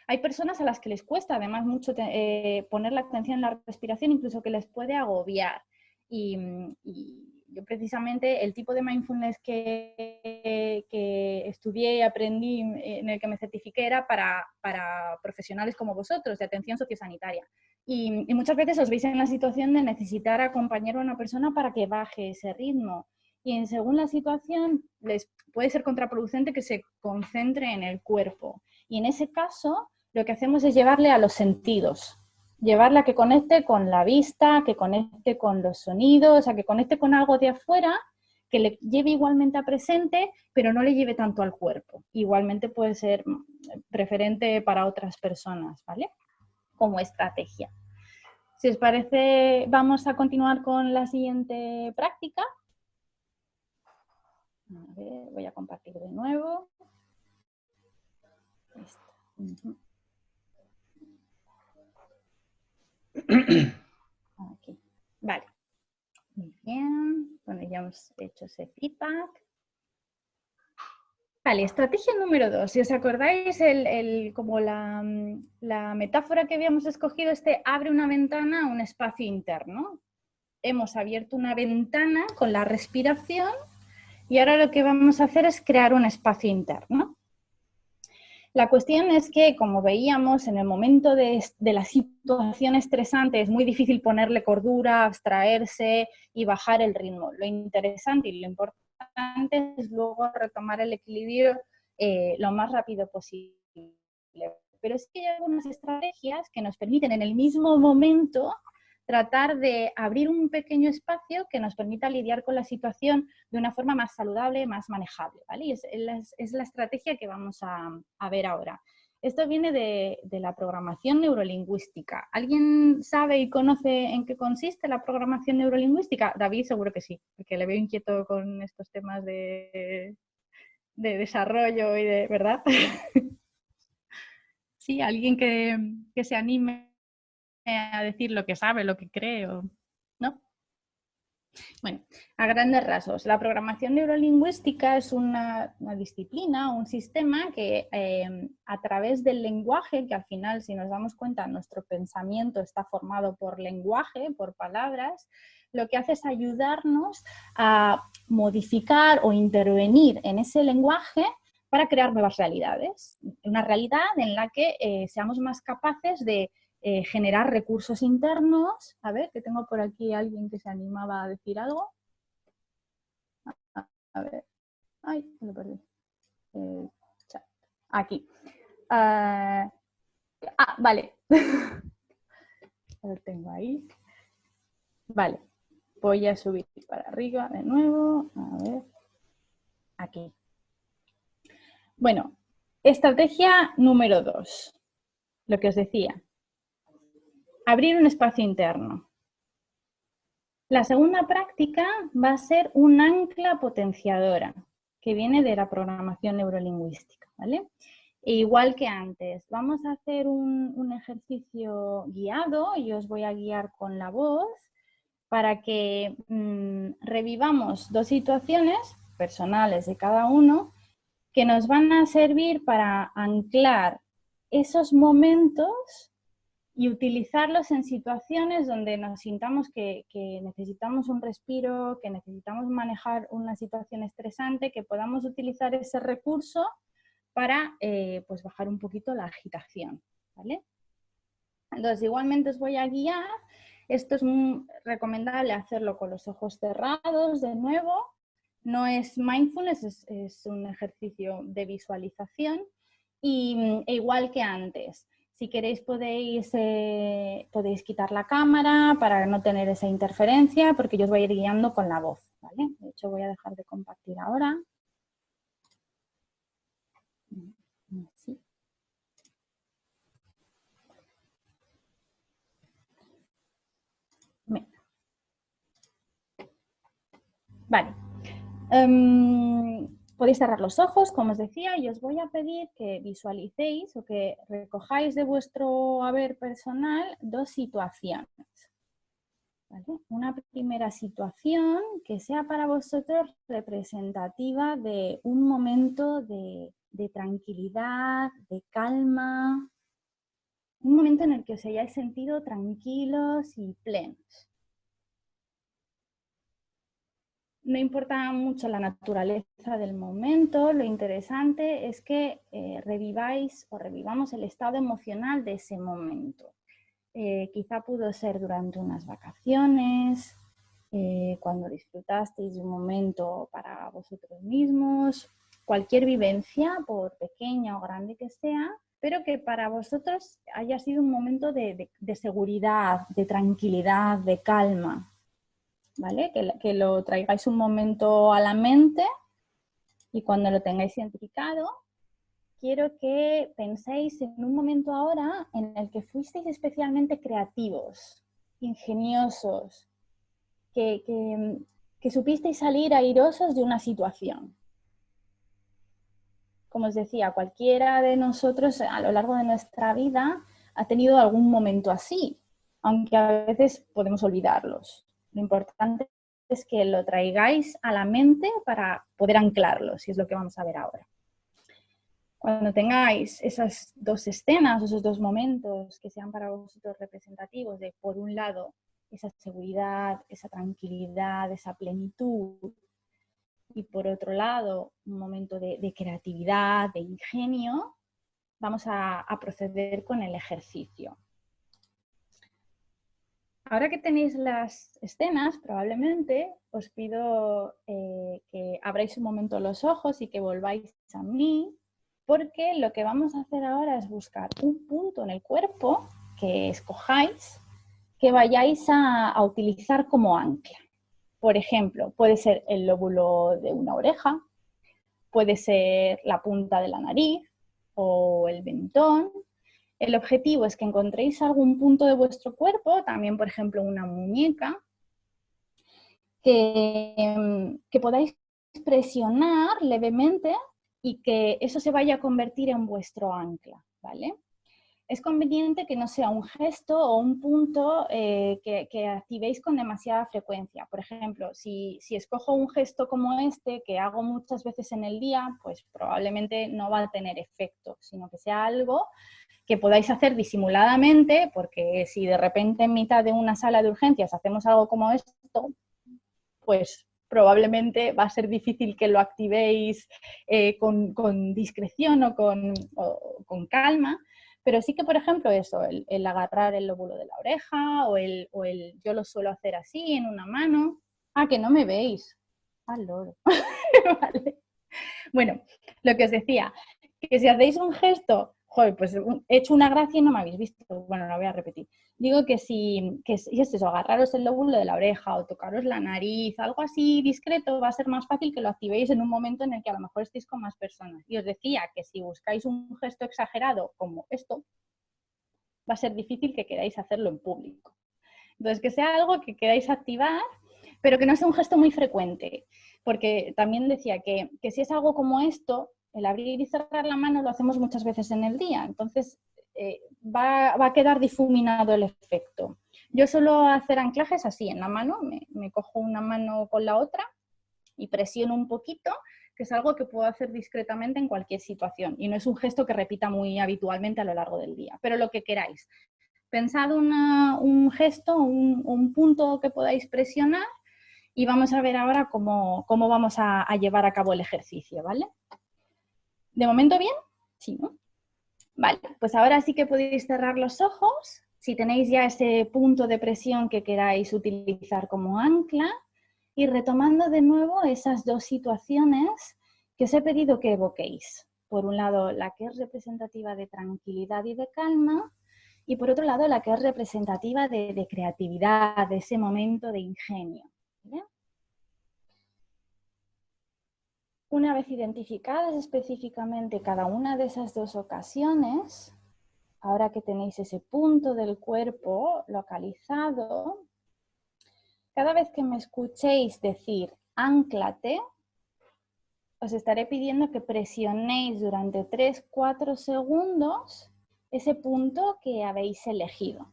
Hay personas a las que les cuesta además mucho poner la atención en la respiración, incluso que les puede agobiar. Y yo precisamente el tipo de mindfulness que estudié y aprendí, en el que me certifiqué, era para profesionales como vosotros, de atención sociosanitaria. Y muchas veces os veis en la situación de necesitar acompañar a una persona para que baje ese ritmo. Y según la situación, les puede ser contraproducente que se concentre en el cuerpo. Y en ese caso, lo que hacemos es llevarle a los sentidos. Llevarla a que conecte con la vista, que conecte con los sonidos, a que conecte con algo de afuera, que le lleve igualmente a presente, pero no le lleve tanto al cuerpo. Igualmente puede ser preferente para otras personas, ¿vale? Como estrategia. Si os parece, vamos a continuar con la siguiente práctica. A ver, voy a compartir de nuevo. Aquí. Vale. Muy bien. Bueno, ya hemos hecho ese feedback. Vale, estrategia número 2. Si os acordáis, como la metáfora que habíamos escogido, abre una ventana a un espacio interno. Hemos abierto una ventana con la respiración y ahora lo que vamos a hacer es crear un espacio interno. La cuestión es que, como veíamos, en el momento de la situación estresante es muy difícil ponerle cordura, abstraerse y bajar el ritmo. Lo interesante y lo importante es luego retomar el equilibrio lo más rápido posible. Pero es que hay algunas estrategias que nos permiten en el mismo momento tratar de abrir un pequeño espacio que nos permita lidiar con la situación de una forma más saludable, más manejable, ¿vale? Y es la estrategia que vamos a ver ahora. Esto viene de la programación neurolingüística. ¿Alguien sabe y conoce en qué consiste la programación neurolingüística? David seguro que sí, porque le veo inquieto con estos temas de desarrollo y de, ¿verdad? Sí, alguien que se anime a decir lo que sabe, lo que cree, ¿no? Bueno, a grandes rasgos, la programación neurolingüística es una disciplina, un sistema que a través del lenguaje, que al final, si nos damos cuenta, nuestro pensamiento está formado por lenguaje, por palabras, lo que hace es ayudarnos a modificar o intervenir en ese lenguaje para crear nuevas realidades. Una realidad en la que seamos más capaces de generar recursos internos. A ver, que tengo por aquí alguien que se animaba a decir algo. A ver. Ay, lo perdí. Chat. Aquí. Vale. Lo tengo ahí. Vale. Voy a subir para arriba de nuevo. A ver. Aquí. Bueno, estrategia número 2. Lo que os decía. Abrir un espacio interno. La segunda práctica va a ser un ancla potenciadora, que viene de la programación neurolingüística, ¿vale? E igual que antes, vamos a hacer un ejercicio guiado y os voy a guiar con la voz para que revivamos 2 situaciones personales de cada uno que nos van a servir para anclar esos momentos y utilizarlos en situaciones donde nos sintamos que necesitamos un respiro, que necesitamos manejar una situación estresante, que podamos utilizar ese recurso para pues bajar un poquito la agitación, ¿vale? Entonces, igualmente os voy a guiar. Esto es muy recomendable hacerlo con los ojos cerrados, de nuevo. No es mindfulness, es un ejercicio de visualización e igual que antes. Si queréis podéis quitar la cámara para no tener esa interferencia, porque yo os voy a ir guiando con la voz, ¿vale? De hecho, voy a dejar de compartir ahora. Así. Vale. Podéis cerrar los ojos, como os decía, y os voy a pedir que visualicéis o que recojáis de vuestro haber personal 2 situaciones. ¿Vale? Una primera situación que sea para vosotros representativa de un momento de tranquilidad, de calma, un momento en el que os hayáis sentido tranquilos y plenos. No importa mucho la naturaleza del momento, lo interesante es que reviváis o revivamos el estado emocional de ese momento. Quizá pudo ser durante unas vacaciones, cuando disfrutasteis de un momento para vosotros mismos, cualquier vivencia, por pequeña o grande que sea, pero que para vosotros haya sido un momento de seguridad, de tranquilidad, de calma, ¿vale? Que lo traigáis un momento a la mente y cuando lo tengáis identificado, quiero que penséis en un momento ahora en el que fuisteis especialmente creativos, ingeniosos, que supisteis salir airosos de una situación. Como os decía, cualquiera de nosotros a lo largo de nuestra vida ha tenido algún momento así, aunque a veces podemos olvidarlos. Lo importante es que lo traigáis a la mente para poder anclarlos, y es lo que vamos a ver ahora. Cuando tengáis esas dos escenas, esos dos momentos que sean para vosotros representativos de, por un lado, esa seguridad, esa tranquilidad, esa plenitud, y por otro lado, un momento de creatividad, de ingenio, vamos a proceder con el ejercicio. Ahora que tenéis las escenas, probablemente os pido que abráis un momento los ojos y que volváis a mí, porque lo que vamos a hacer ahora es buscar un punto en el cuerpo que escojáis, que vayáis a utilizar como ancla. Por ejemplo, puede ser el lóbulo de una oreja, puede ser la punta de la nariz o el mentón. El objetivo es que encontréis algún punto de vuestro cuerpo, también por ejemplo una muñeca, que podáis presionar levemente y que eso se vaya a convertir en vuestro ancla, ¿vale? Es conveniente que no sea un gesto o un punto que activéis con demasiada frecuencia. Por ejemplo, si escojo un gesto como este, que hago muchas veces en el día, pues probablemente no va a tener efecto, sino que sea algo que podáis hacer disimuladamente, porque si de repente en mitad de una sala de urgencias hacemos algo como esto, pues probablemente va a ser difícil que lo activéis con discreción o con calma. Pero sí que, por ejemplo, eso, el agarrar el lóbulo de la oreja o el yo lo suelo hacer así en una mano. Ah, que no me veis. Ah, loro. Vale. Bueno, lo que os decía, que si hacéis un gesto, joder, pues he hecho una gracia y no me habéis visto. Bueno, lo voy a repetir. Digo que si es eso, agarraros el lóbulo de la oreja o tocaros la nariz, algo así discreto, va a ser más fácil que lo activéis en un momento en el que a lo mejor estéis con más personas. Y os decía que si buscáis un gesto exagerado como esto, va a ser difícil que queráis hacerlo en público. Entonces, que sea algo que queráis activar, pero que no sea un gesto muy frecuente. Porque también decía que si es algo como esto, el abrir y cerrar la mano lo hacemos muchas veces en el día. Entonces, va a quedar difuminado el efecto. Yo suelo hacer anclajes así, en la mano, me cojo una mano con la otra y presiono un poquito, que es algo que puedo hacer discretamente en cualquier situación. Y no es un gesto que repita muy habitualmente a lo largo del día, pero lo que queráis. Pensad un gesto, un punto que podáis presionar y vamos a ver ahora cómo vamos a llevar a cabo el ejercicio, ¿vale? ¿De momento bien? Sí, ¿no? Vale, pues ahora sí que podéis cerrar los ojos, si tenéis ya ese punto de presión que queráis utilizar como ancla, y retomando de nuevo esas dos situaciones que os he pedido que evoquéis. Por un lado, la que es representativa de tranquilidad y de calma, y por otro lado, la que es representativa de creatividad, de ese momento de ingenio. ¿Vale? Una vez identificadas específicamente cada una de esas dos ocasiones, ahora que tenéis ese punto del cuerpo localizado, cada vez que me escuchéis decir "ánclate", os estaré pidiendo que presionéis durante 3-4 segundos ese punto que habéis elegido.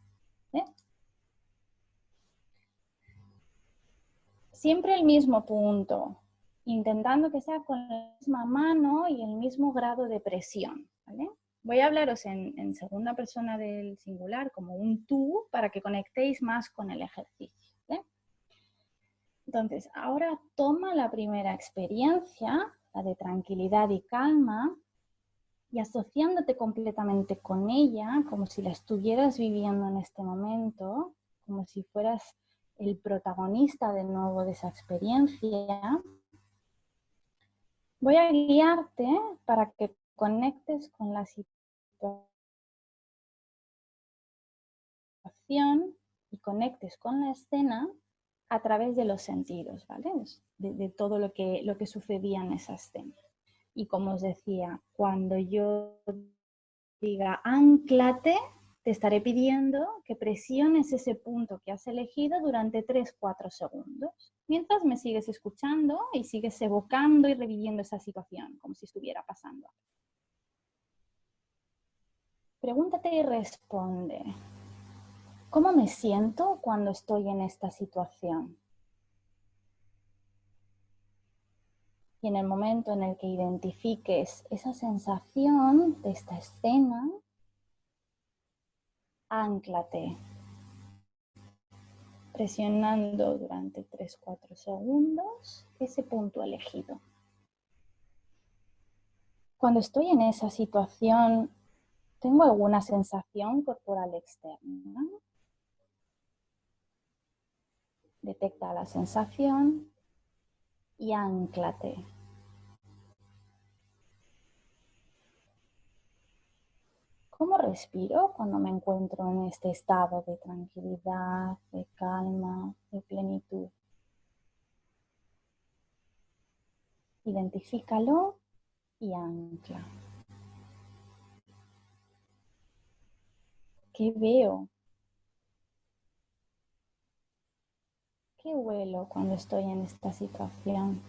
Siempre el mismo punto, intentando que sea con la misma mano y el mismo grado de presión, ¿vale? Voy a hablaros en segunda persona del singular, como un tú, para que conectéis más con el ejercicio, ¿vale? Entonces, ahora toma la primera experiencia, la de tranquilidad y calma, y asociándote completamente con ella, como si la estuvieras viviendo en este momento, como si fueras el protagonista de nuevo de esa experiencia, voy a guiarte para que conectes con la situación y conectes con la escena a través de los sentidos, ¿vale? De todo lo que sucedía en esa escena. Y como os decía, cuando yo diga anclate, te estaré pidiendo que presiones ese punto que has elegido durante 3-4 segundos, mientras me sigues escuchando y sigues evocando y reviviendo esa situación, como si estuviera pasando. Pregúntate y responde. ¿Cómo me siento cuando estoy en esta situación? Y en el momento en el que identifiques esa sensación de esta escena, ánclate, presionando durante 3-4 segundos ese punto elegido. Cuando estoy en esa situación, ¿tengo alguna sensación corporal externa? Detecta la sensación y ánclate. ¿Cómo respiro cuando me encuentro en este estado de tranquilidad, de calma, de plenitud? Identifícalo y ancla. ¿Qué veo? ¿Qué huelo cuando estoy en esta situación?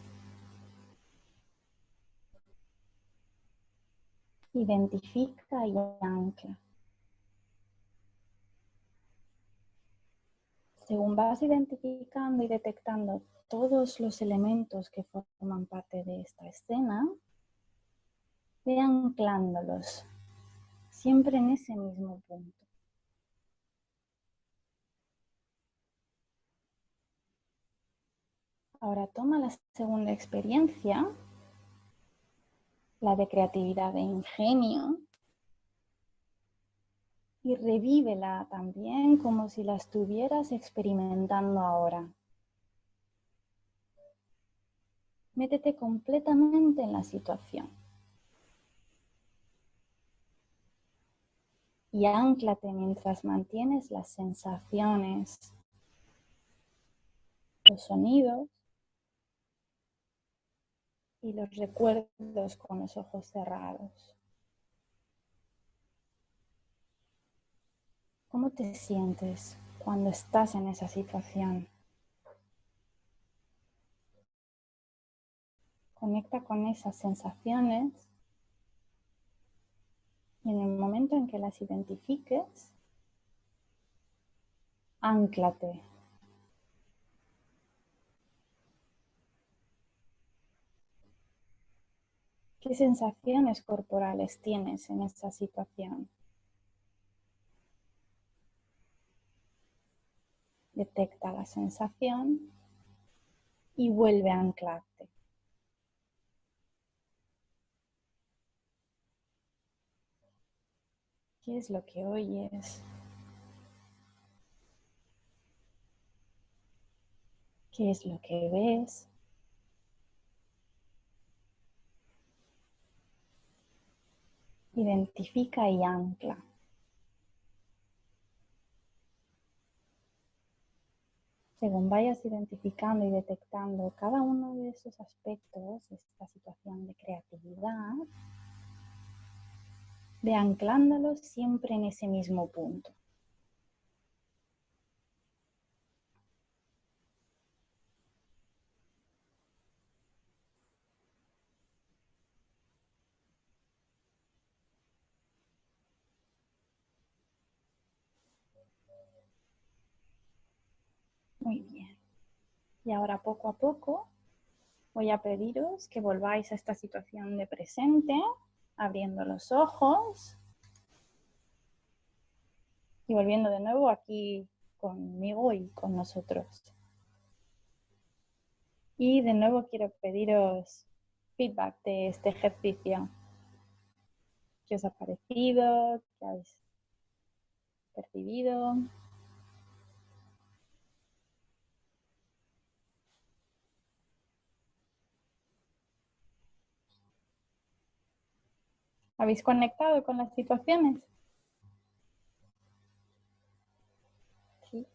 Identifica y ancla. Según vas identificando y detectando todos los elementos que forman parte de esta escena, ve anclándolos, siempre en ese mismo punto. Ahora toma la segunda experiencia, la de creatividad e ingenio, y revívela también como si la estuvieras experimentando ahora. Métete completamente en la situación. Y ánclate mientras mantienes las sensaciones, los sonidos y los recuerdos con los ojos cerrados. ¿Cómo te sientes cuando estás en esa situación? Conecta con esas sensaciones y en el momento en que las identifiques, ánclate. ¿Qué sensaciones corporales tienes en esa situación? Detecta la sensación y vuelve a anclarte. ¿Qué es lo que oyes? ¿Qué es lo que ves? Identifica y ancla. Según vayas identificando y detectando cada uno de esos aspectos de esta situación de creatividad, ve anclándolos siempre en ese mismo punto. Muy bien. Y ahora poco a poco voy a pediros que volváis a esta situación de presente, abriendo los ojos Y volviendo de nuevo aquí conmigo y con nosotros. Y de nuevo quiero pediros feedback de este ejercicio. ¿Qué os ha parecido? ¿Qué habéis percibido? ¿Habéis conectado con las situaciones? Sí.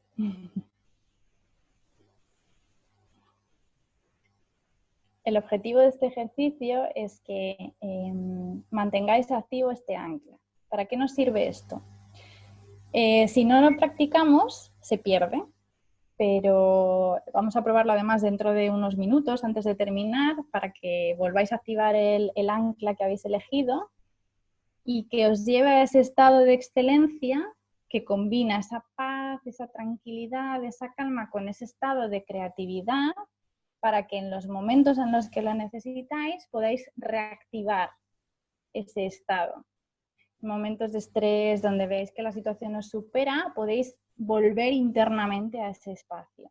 El objetivo de este ejercicio es que mantengáis activo este ancla. ¿Para qué nos sirve esto? Si no lo practicamos, se pierde, pero vamos a probarlo además dentro de unos minutos antes de terminar para que volváis a activar el ancla que habéis elegido y que os lleve a ese estado de excelencia que combina esa paz, esa tranquilidad, esa calma con ese estado de creatividad para que en los momentos en los que lo necesitáis podáis reactivar ese estado. En momentos de estrés, donde veis que la situación os supera, podéis volver internamente a ese espacio.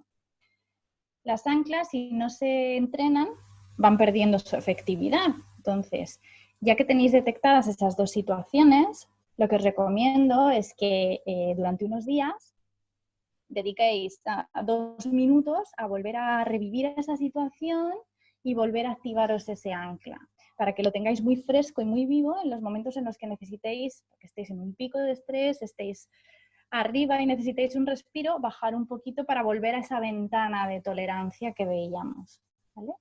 Las anclas, si no se entrenan, van perdiendo su efectividad. Entonces, ya que tenéis detectadas esas dos situaciones, lo que os recomiendo es que durante unos días dediquéis a 2 minutos a volver a revivir esa situación y volver a activaros ese ancla, para que lo tengáis muy fresco y muy vivo en los momentos en los que necesitéis, que estéis en un pico de estrés, estéis arriba y necesitéis un respiro, bajar un poquito para volver a esa ventana de tolerancia que veíamos, ¿vale?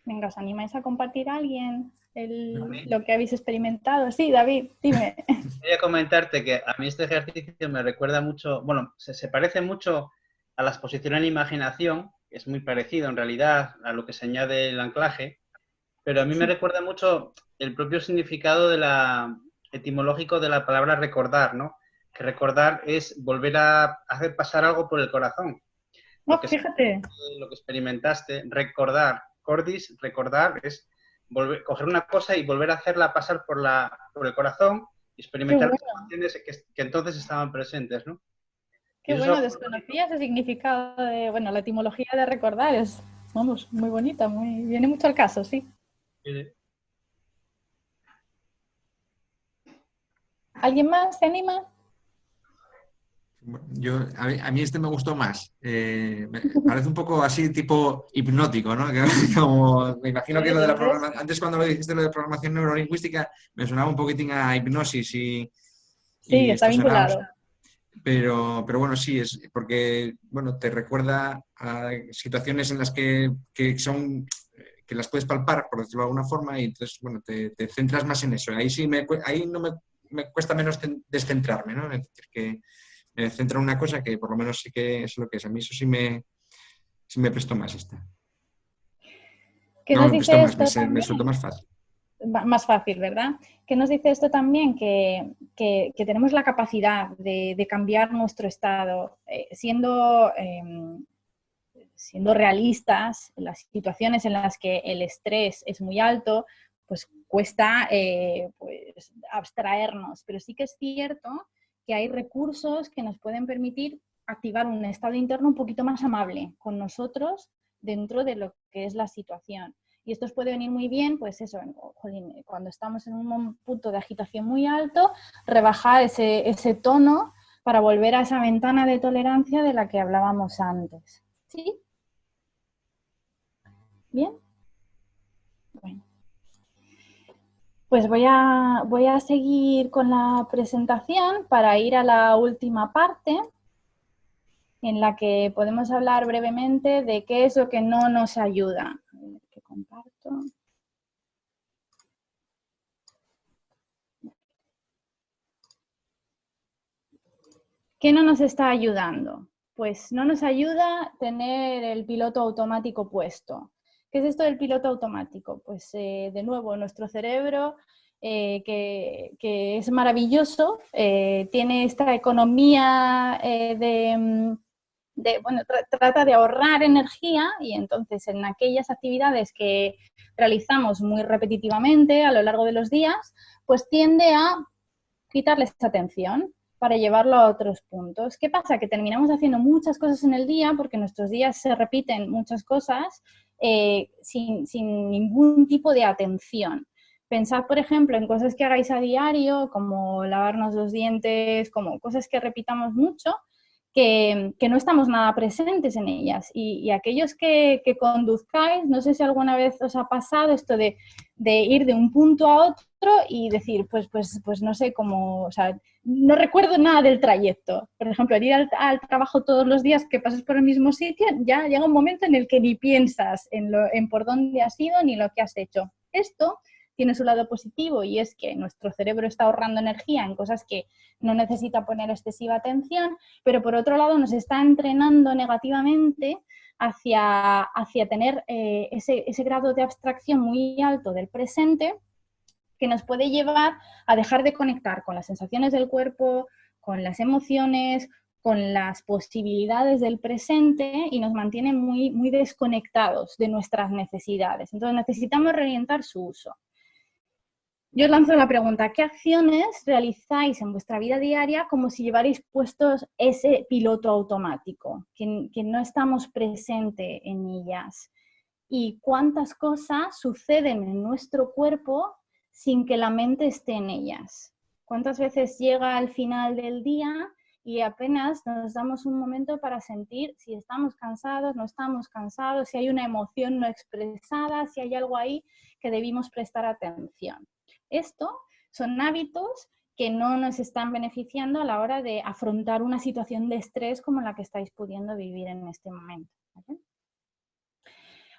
Venga, ¿os animáis a compartir a alguien lo que habéis experimentado? Sí, David, dime. Quería comentarte que a mí este ejercicio me recuerda mucho, bueno, se parece mucho a la exposición en la imaginación, que es muy parecido en realidad a lo que se añade el anclaje, pero a mí me recuerda mucho el propio significado etimológico de la palabra recordar, ¿no? Que recordar es volver a hacer pasar algo por el corazón. Fíjate. Lo que experimentaste, recordar, cordis, recordar, es coger una cosa y volver a hacerla pasar por el corazón y experimentar las emociones que entonces estaban presentes, ¿no? Qué bueno, desconocía ese significado de, bueno, la etimología de recordar es, vamos, muy bonita, viene mucho al caso, sí. ¿Alguien más se anima? A mí este me gustó más. Parece un poco así, tipo hipnótico, ¿no? Como, me imagino que lo de la programación, antes cuando lo dijiste lo de programación neurolingüística, me sonaba un poquitín a hipnosis sí, está vinculado. Pero bueno, sí, es porque bueno, te recuerda a situaciones en las que las puedes palpar, por decirlo de alguna forma, y entonces, bueno, te centras más en eso. Ahí no me cuesta menos descentrarme, ¿no? Es decir, que me centro en una cosa que por lo menos sí que es lo que es. A mí eso sí me prestó más esta. ¿Qué No, nos me dice prestó esto más, me también? resultó más fácil. Más fácil, ¿verdad? ¿Qué nos dice esto también? Que tenemos la capacidad de cambiar nuestro estado, siendo realistas, en las situaciones en las que el estrés es muy alto, pues cuesta pues, abstraernos, pero sí que es cierto que hay recursos que nos pueden permitir activar un estado interno un poquito más amable con nosotros dentro de lo que es la situación. Y esto os puede venir muy bien, pues eso, cuando estamos en un punto de agitación muy alto, rebajar ese tono para volver a esa ventana de tolerancia de la que hablábamos antes. ¿Sí? ¿Bien? Bueno. Pues voy a seguir con la presentación para ir a la última parte, en la que podemos hablar brevemente de qué es lo que no nos ayuda. A ver, que comparto. ¿Qué no nos está ayudando? Pues no nos ayuda tener el piloto automático puesto. ¿Qué es esto del piloto automático? Pues de nuevo, nuestro cerebro, que es maravilloso, tiene esta economía trata de ahorrar energía y entonces en aquellas actividades que realizamos muy repetitivamente a lo largo de los días, pues tiende a quitarles atención para llevarlo a otros puntos. ¿Qué pasa? Que terminamos haciendo muchas cosas en el día porque nuestros días se repiten muchas cosas sin ningún tipo de atención. Pensad, por ejemplo, en cosas que hagáis a diario, como lavarnos los dientes, como cosas que repitamos mucho, que no estamos nada presentes en ellas. Y aquellos que conduzcáis, no sé si alguna vez os ha pasado esto de ir de un punto a otro y decir, pues no sé cómo, o sea, no recuerdo nada del trayecto. Por ejemplo, al ir al trabajo todos los días que pasas por el mismo sitio, ya llega un momento en el que ni piensas en por dónde has ido ni lo que has hecho. Esto tiene su lado positivo y es que nuestro cerebro está ahorrando energía en cosas que no necesita poner excesiva atención, pero por otro lado nos está entrenando negativamente hacia tener ese grado de abstracción muy alto del presente que nos puede llevar a dejar de conectar con las sensaciones del cuerpo, con las emociones, con las posibilidades del presente y nos mantiene muy, muy desconectados de nuestras necesidades. Entonces necesitamos reorientar su uso. Yo os lanzo la pregunta, ¿qué acciones realizáis en vuestra vida diaria como si llevarais puestos ese piloto automático, que no estamos presentes en ellas? ¿Y cuántas cosas suceden en nuestro cuerpo sin que la mente esté en ellas? ¿Cuántas veces llega al final del día y apenas nos damos un momento para sentir si estamos cansados, no estamos cansados, si hay una emoción no expresada, si hay algo ahí que debimos prestar atención? Esto son hábitos que no nos están beneficiando a la hora de afrontar una situación de estrés como la que estáis pudiendo vivir en este momento, ¿vale?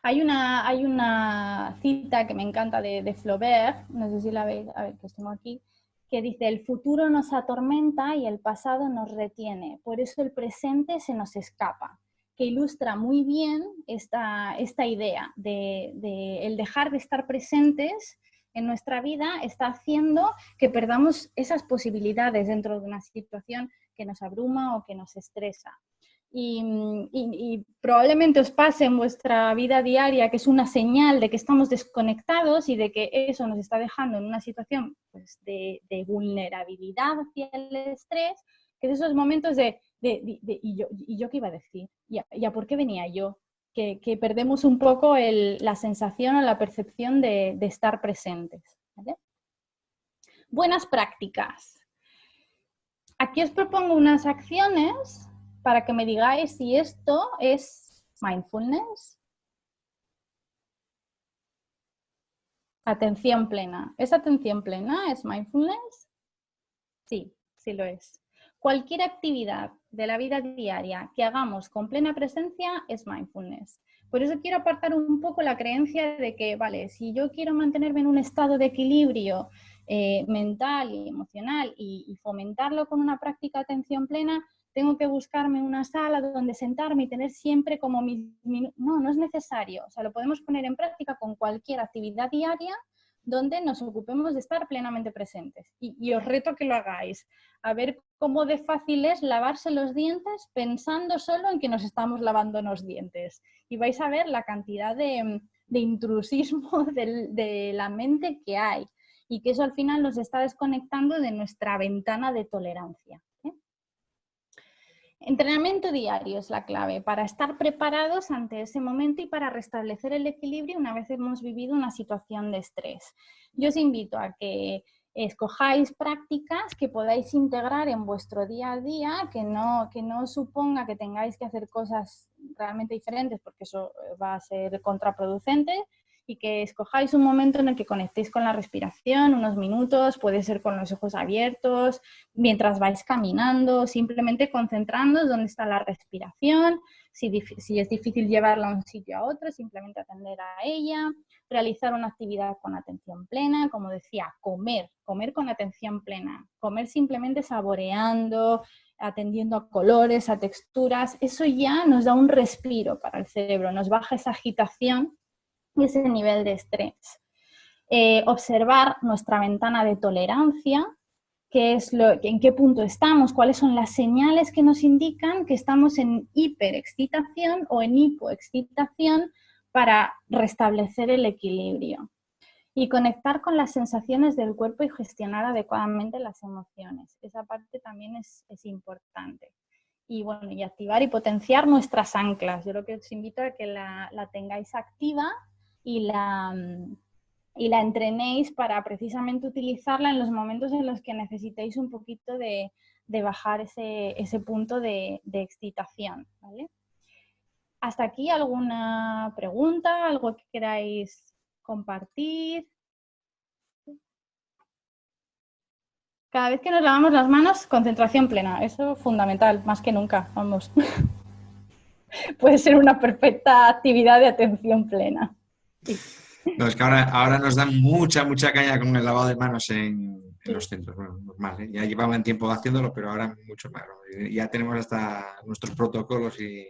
Hay una cita que me encanta de Flaubert, no sé si la veis, a ver que tengo aquí, que dice: el futuro nos atormenta y el pasado nos retiene, por eso el presente se nos escapa, que ilustra muy bien esta idea de el dejar de estar presentes en nuestra vida está haciendo que perdamos esas posibilidades dentro de una situación que nos abruma o que nos estresa. Y probablemente os pase en vuestra vida diaria que es una señal de que estamos desconectados y de que eso nos está dejando en una situación pues, de vulnerabilidad hacia el estrés, que es esos momentos ¿y yo qué iba a decir? ¿Y a por qué venía yo? Que perdemos un poco la sensación o la percepción de estar presentes, ¿vale? Buenas prácticas. Aquí os propongo unas acciones para que me digáis si esto es mindfulness. Atención plena. ¿Es atención plena? ¿Es mindfulness? Sí, sí lo es. Cualquier actividad de la vida diaria que hagamos con plena presencia es mindfulness. Por eso quiero apartar un poco la creencia de que, vale, si yo quiero mantenerme en un estado de equilibrio mental y emocional y fomentarlo con una práctica de atención plena, tengo que buscarme una sala donde sentarme y tener siempre como no es necesario. O sea, lo podemos poner en práctica con cualquier actividad diaria donde nos ocupemos de estar plenamente presentes. Y os reto que lo hagáis. A ver cómo de fácil es lavarse los dientes pensando solo en que nos estamos lavando los dientes. Y vais a ver la cantidad de intrusismo de la mente que hay. Y que eso al final nos está desconectando de nuestra ventana de tolerancia. Entrenamiento diario es la clave para estar preparados ante ese momento y para restablecer el equilibrio una vez hemos vivido una situación de estrés. Yo os invito a que escojáis prácticas que podáis integrar en vuestro día a día, que no suponga que tengáis que hacer cosas realmente diferentes porque eso va a ser contraproducente, y que escojáis un momento en el que conectéis con la respiración, unos minutos, puede ser con los ojos abiertos, mientras vais caminando, simplemente concentrándoos dónde está la respiración, si es difícil llevarla a un sitio a otro, simplemente atender a ella, realizar una actividad con atención plena, como decía, comer con atención plena, comer simplemente saboreando, atendiendo a colores, a texturas, eso ya nos da un respiro para el cerebro, nos baja esa agitación y ese nivel de estrés. Observar nuestra ventana de tolerancia, en qué punto estamos, cuáles son las señales que nos indican que estamos en hiperexcitación o en hipoexcitación para restablecer el equilibrio. Y conectar con las sensaciones del cuerpo y gestionar adecuadamente las emociones. Esa parte también es importante. Y bueno, y activar y potenciar nuestras anclas. Yo lo que os invito a que la tengáis activa y la entrenéis para precisamente utilizarla en los momentos en los que necesitéis un poquito de bajar ese punto de excitación, ¿vale? ¿Hasta aquí alguna pregunta? ¿Algo que queráis compartir? Cada vez que nos lavamos las manos, concentración plena. Eso es fundamental, más que nunca, vamos. Puede ser una perfecta actividad de atención plena. Sí. No, es que ahora nos dan mucha caña con el lavado de manos en los centros. Bueno, normal, ¿eh? Ya llevaban tiempo haciéndolo, pero ahora mucho más, ¿no? Ya tenemos hasta nuestros protocolos y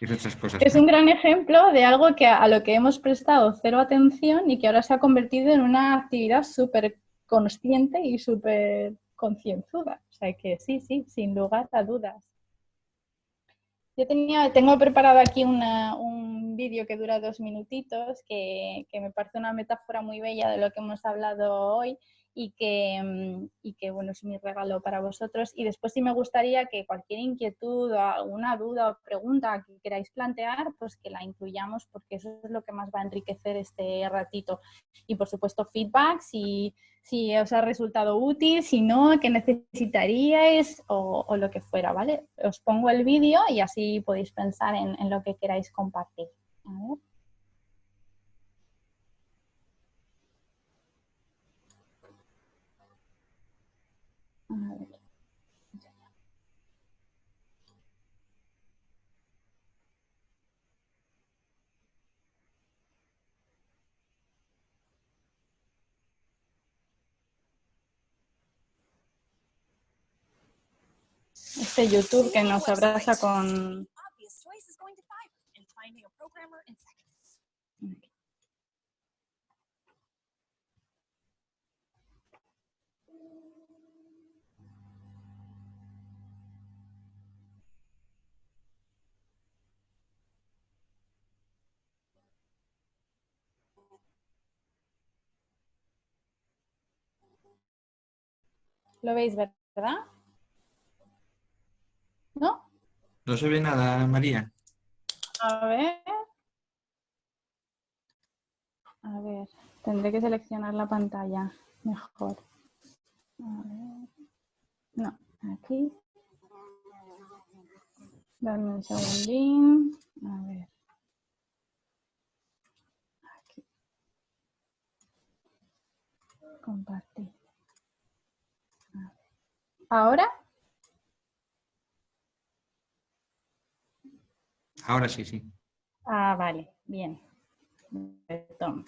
nuestras cosas. Es un gran ejemplo de algo a lo que hemos prestado cero atención y que ahora se ha convertido en una actividad súper consciente y súper concienzuda. O sea que sí, sin lugar a dudas. Yo tengo preparado aquí un vídeo que dura 2 minutitos que me parece una metáfora muy bella de lo que hemos hablado hoy y que bueno, es mi regalo para vosotros. Y después sí me gustaría que cualquier inquietud o alguna duda o pregunta que queráis plantear, pues que la incluyamos porque eso es lo que más va a enriquecer este ratito. Y por supuesto feedback, si os ha resultado útil, si no, qué necesitaríais o lo que fuera, ¿vale? Os pongo el vídeo y así podéis pensar en lo que queráis compartir. A ver. A ver. Este YouTube que nos abraza con... ¿Lo veis, verdad? ¿No? No se ve nada, María. A ver. A ver, tendré que seleccionar la pantalla mejor. A ver. No, aquí. Dame un segundín. A ver. Aquí. Compartir. ¿Ahora? Ahora sí, sí. Ah, vale, bien. Perdón.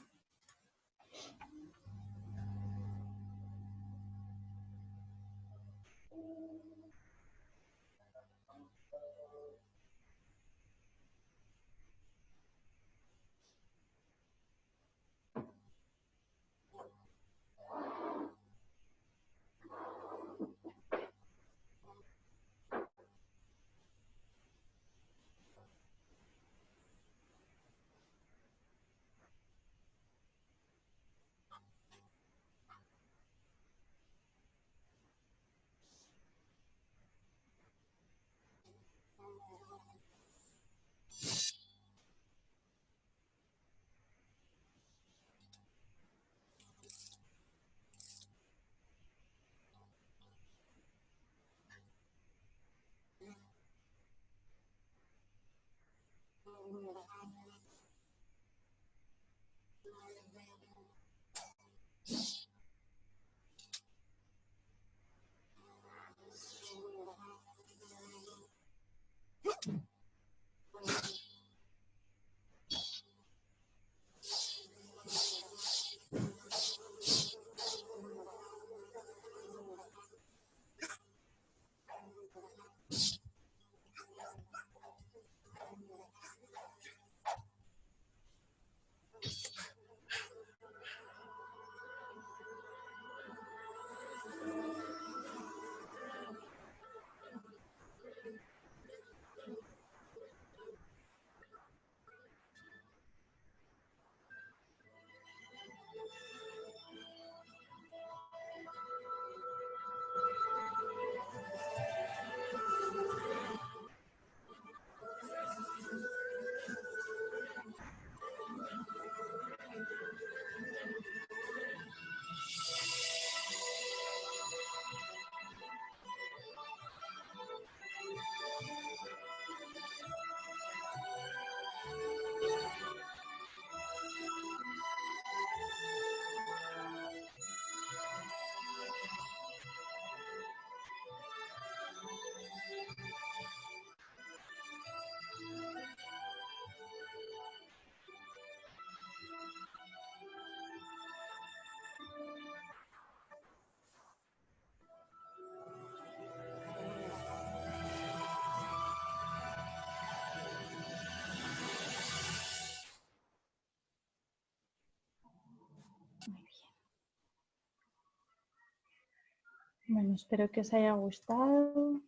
Bueno, espero que os haya gustado.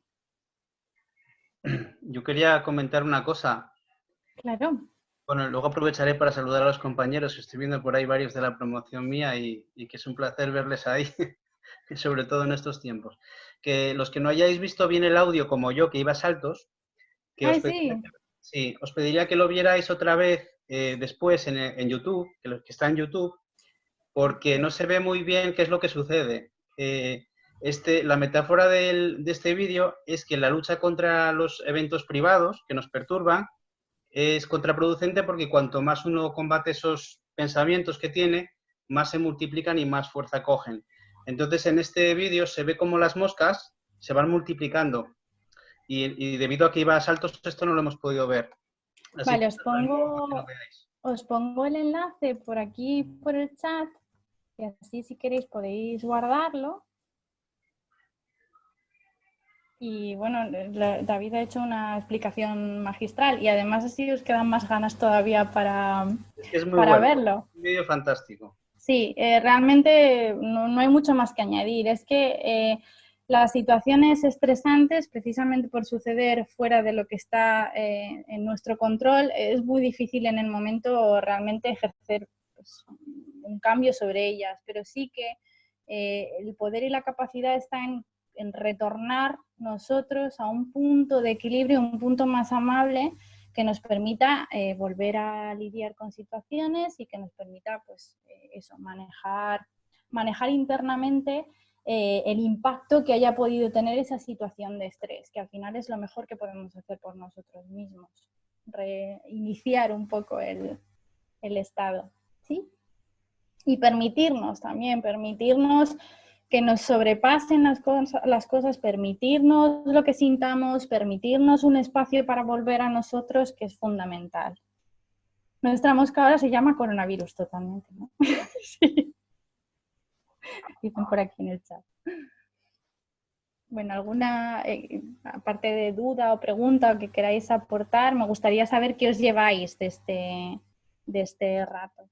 Yo quería comentar una cosa. Claro. Bueno, luego aprovecharé para saludar a los compañeros, que estoy viendo por ahí varios de la promoción mía y que es un placer verles ahí, sobre todo en estos tiempos. Que los que no hayáis visto bien el audio como yo, que iba a saltos, que Ay, sí. sí, os pediría que lo vierais otra vez después en YouTube, que está en YouTube, porque no se ve muy bien qué es lo que sucede. La metáfora de este vídeo es que la lucha contra los eventos privados que nos perturban es contraproducente porque cuanto más uno combate esos pensamientos que tiene, más se multiplican y más fuerza cogen. Entonces, en este vídeo se ve como las moscas se van multiplicando y debido a que iba a saltos, esto no lo hemos podido ver. Así Vale, que os animo a que lo veáis. os pongo el enlace por aquí, por el chat, y así si queréis podéis guardarlo. Y bueno, David ha hecho una explicación magistral y además así os quedan más ganas todavía para verlo. Es un vídeo fantástico. Sí, realmente no hay mucho más que añadir. Es que las situaciones estresantes, precisamente por suceder fuera de lo que está en nuestro control, es muy difícil en el momento realmente ejercer pues, un cambio sobre ellas. Pero sí que el poder y la capacidad está en retornar nosotros a un punto de equilibrio, un punto más amable que nos permita volver a lidiar con situaciones y que nos permita, pues, eso, manejar internamente el impacto que haya podido tener esa situación de estrés, que al final es lo mejor que podemos hacer por nosotros mismos, reiniciar un poco el estado, ¿sí? Y permitirnos que nos sobrepasen las cosas, permitirnos lo que sintamos, permitirnos un espacio para volver a nosotros, que es fundamental. Nuestra mosca ahora se llama coronavirus totalmente, ¿no? Sí. Dicen por aquí en el chat. Bueno, alguna, aparte de duda o pregunta o que queráis aportar, me gustaría saber qué os lleváis de este rato.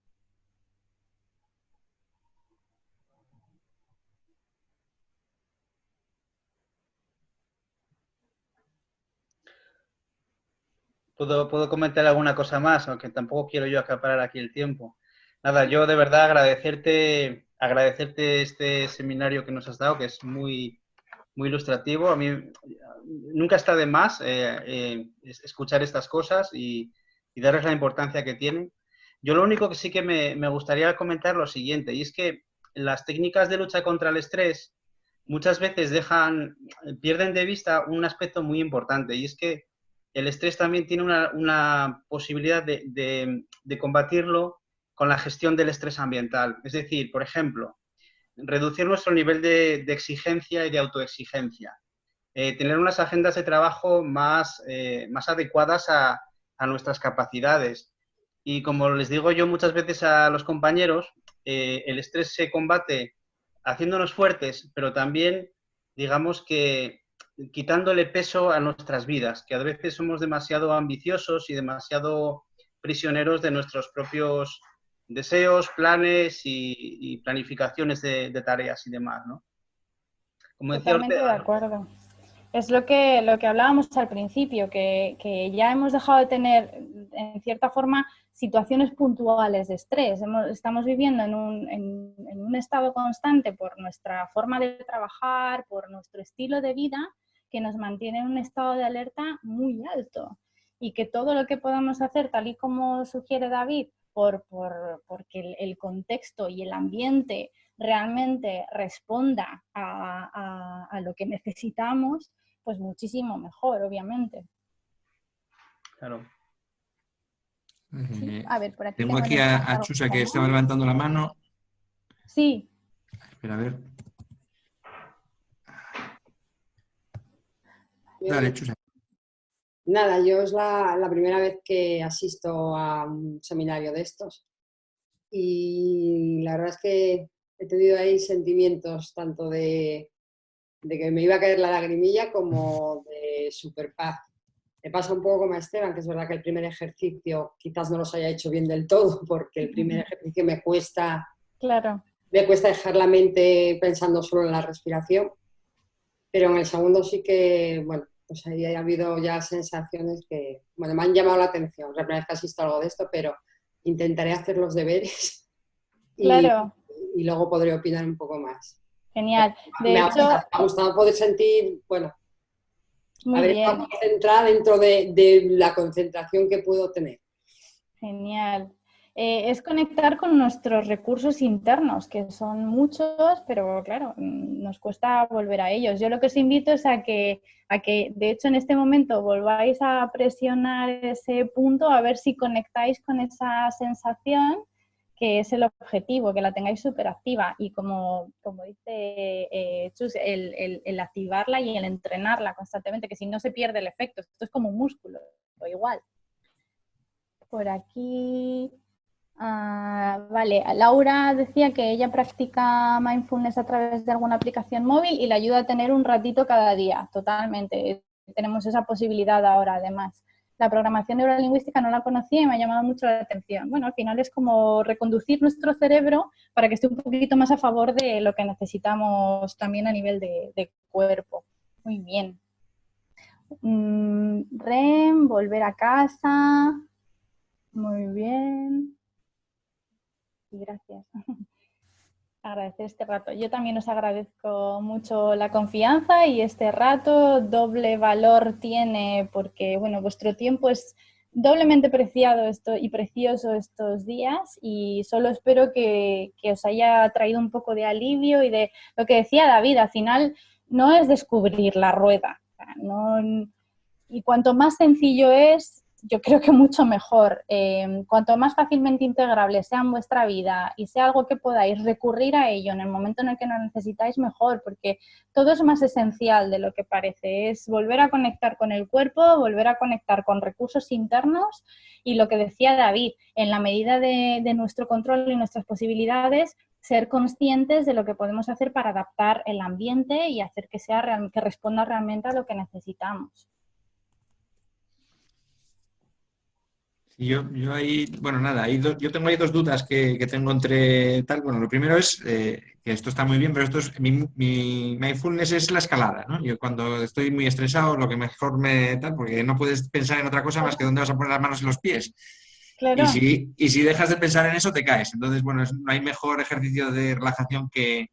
¿Puedo comentar alguna cosa más? Aunque tampoco quiero yo acaparar aquí el tiempo. Nada, yo de verdad agradecerte este seminario que nos has dado, que es muy, muy ilustrativo. A mí nunca está de más escuchar estas cosas y darles la importancia que tienen. Yo lo único que sí que me gustaría comentar lo siguiente, y es que las técnicas de lucha contra el estrés muchas veces pierden de vista un aspecto muy importante, y es que el estrés también tiene una posibilidad de combatirlo con la gestión del estrés ambiental. Es decir, por ejemplo, reducir nuestro nivel de exigencia y de autoexigencia. Tener unas agendas de trabajo más adecuadas a nuestras capacidades. Y como les digo yo muchas veces a los compañeros, el estrés se combate haciéndonos fuertes, pero también, digamos que quitándole peso a nuestras vidas, que a veces somos demasiado ambiciosos y demasiado prisioneros de nuestros propios deseos, planes y planificaciones de tareas y demás, ¿no? Como decía Totalmente Ortega, de acuerdo. Es lo que hablábamos al principio, que ya hemos dejado de tener, en cierta forma, situaciones puntuales de estrés. Estamos viviendo en un estado constante por nuestra forma de trabajar, por nuestro estilo de vida, que nos mantiene en un estado de alerta muy alto. Y que todo lo que podamos hacer, tal y como sugiere David, porque el contexto y el ambiente realmente responda a lo que necesitamos, pues muchísimo mejor, obviamente. claro. Sí. A ver, por aquí tengo aquí a Chusa que estaba levantando la mano. Sí. Espera, a ver. Dale, Chusa. Nada, yo es la primera vez que asisto a un seminario de estos y la verdad es que he tenido ahí sentimientos tanto de que me iba a caer la lagrimilla como de super paz. Me pasa un poco como a Esteban, que es verdad que el primer ejercicio quizás no los haya hecho bien del todo, porque el primer ejercicio me cuesta Claro. dejar la mente pensando solo en la respiración. pero en el segundo sí que, bueno, pues ahí ha habido ya sensaciones que, bueno, me han llamado la atención. La primera vez que asisto a algo de esto, pero intentaré hacer los deberes y, Claro, y luego podré opinar un poco más. genial. De Me hecho, ha gustado poder sentir, bueno, muy haber bien, estado concentrada dentro de la concentración que puedo tener. genial. Es conectar con nuestros recursos internos, que son muchos, pero claro, nos cuesta volver a ellos. Yo lo que os invito es a que, de hecho, en este momento volváis a presionar ese punto, a ver si conectáis con esa sensación, que es el objetivo, que la tengáis súper activa. Y como dice Chus, el activarla y el entrenarla constantemente, que si no se pierde el efecto. Esto es como un músculo, o igual. Por aquí... vale, Laura decía que ella practica mindfulness a través de alguna aplicación móvil y le ayuda a tener un ratito cada día, totalmente. Tenemos esa posibilidad ahora, además. La programación neurolingüística no la conocía y me ha llamado mucho la atención. Bueno, al final es como reconducir nuestro cerebro para que esté un poquito más a favor de lo que necesitamos también a nivel de cuerpo. Muy bien. Rem, volver a casa. Muy bien. Gracias. Agradecer este rato. Yo también os agradezco mucho la confianza y este rato. Doble valor tiene porque, bueno, vuestro tiempo es doblemente preciado y precioso estos días y solo espero que os haya traído un poco de alivio y de lo que decía David, al final no es descubrir la rueda. O sea, y cuanto más sencillo es, yo creo que mucho mejor. Cuanto más fácilmente integrable sea en vuestra vida y sea algo que podáis recurrir a ello en el momento en el que lo necesitáis, mejor, porque todo es más esencial de lo que parece. Es volver a conectar con el cuerpo, volver a conectar con recursos internos y lo que decía David, en la medida de nuestro control y nuestras posibilidades, ser conscientes de lo que podemos hacer para adaptar el ambiente y hacer que responda realmente a lo que necesitamos. Yo ahí, bueno, nada, yo tengo ahí dos dudas que tengo entre tal. Bueno, lo primero es que esto está muy bien, pero esto es mi mindfulness es la escalada, ¿no? Yo cuando estoy muy estresado, lo que mejor me tal, porque no puedes pensar en otra cosa más que dónde vas a poner las manos y los pies. Claro. Y si dejas de pensar en eso, te caes. Entonces, bueno, no hay mejor ejercicio de relajación que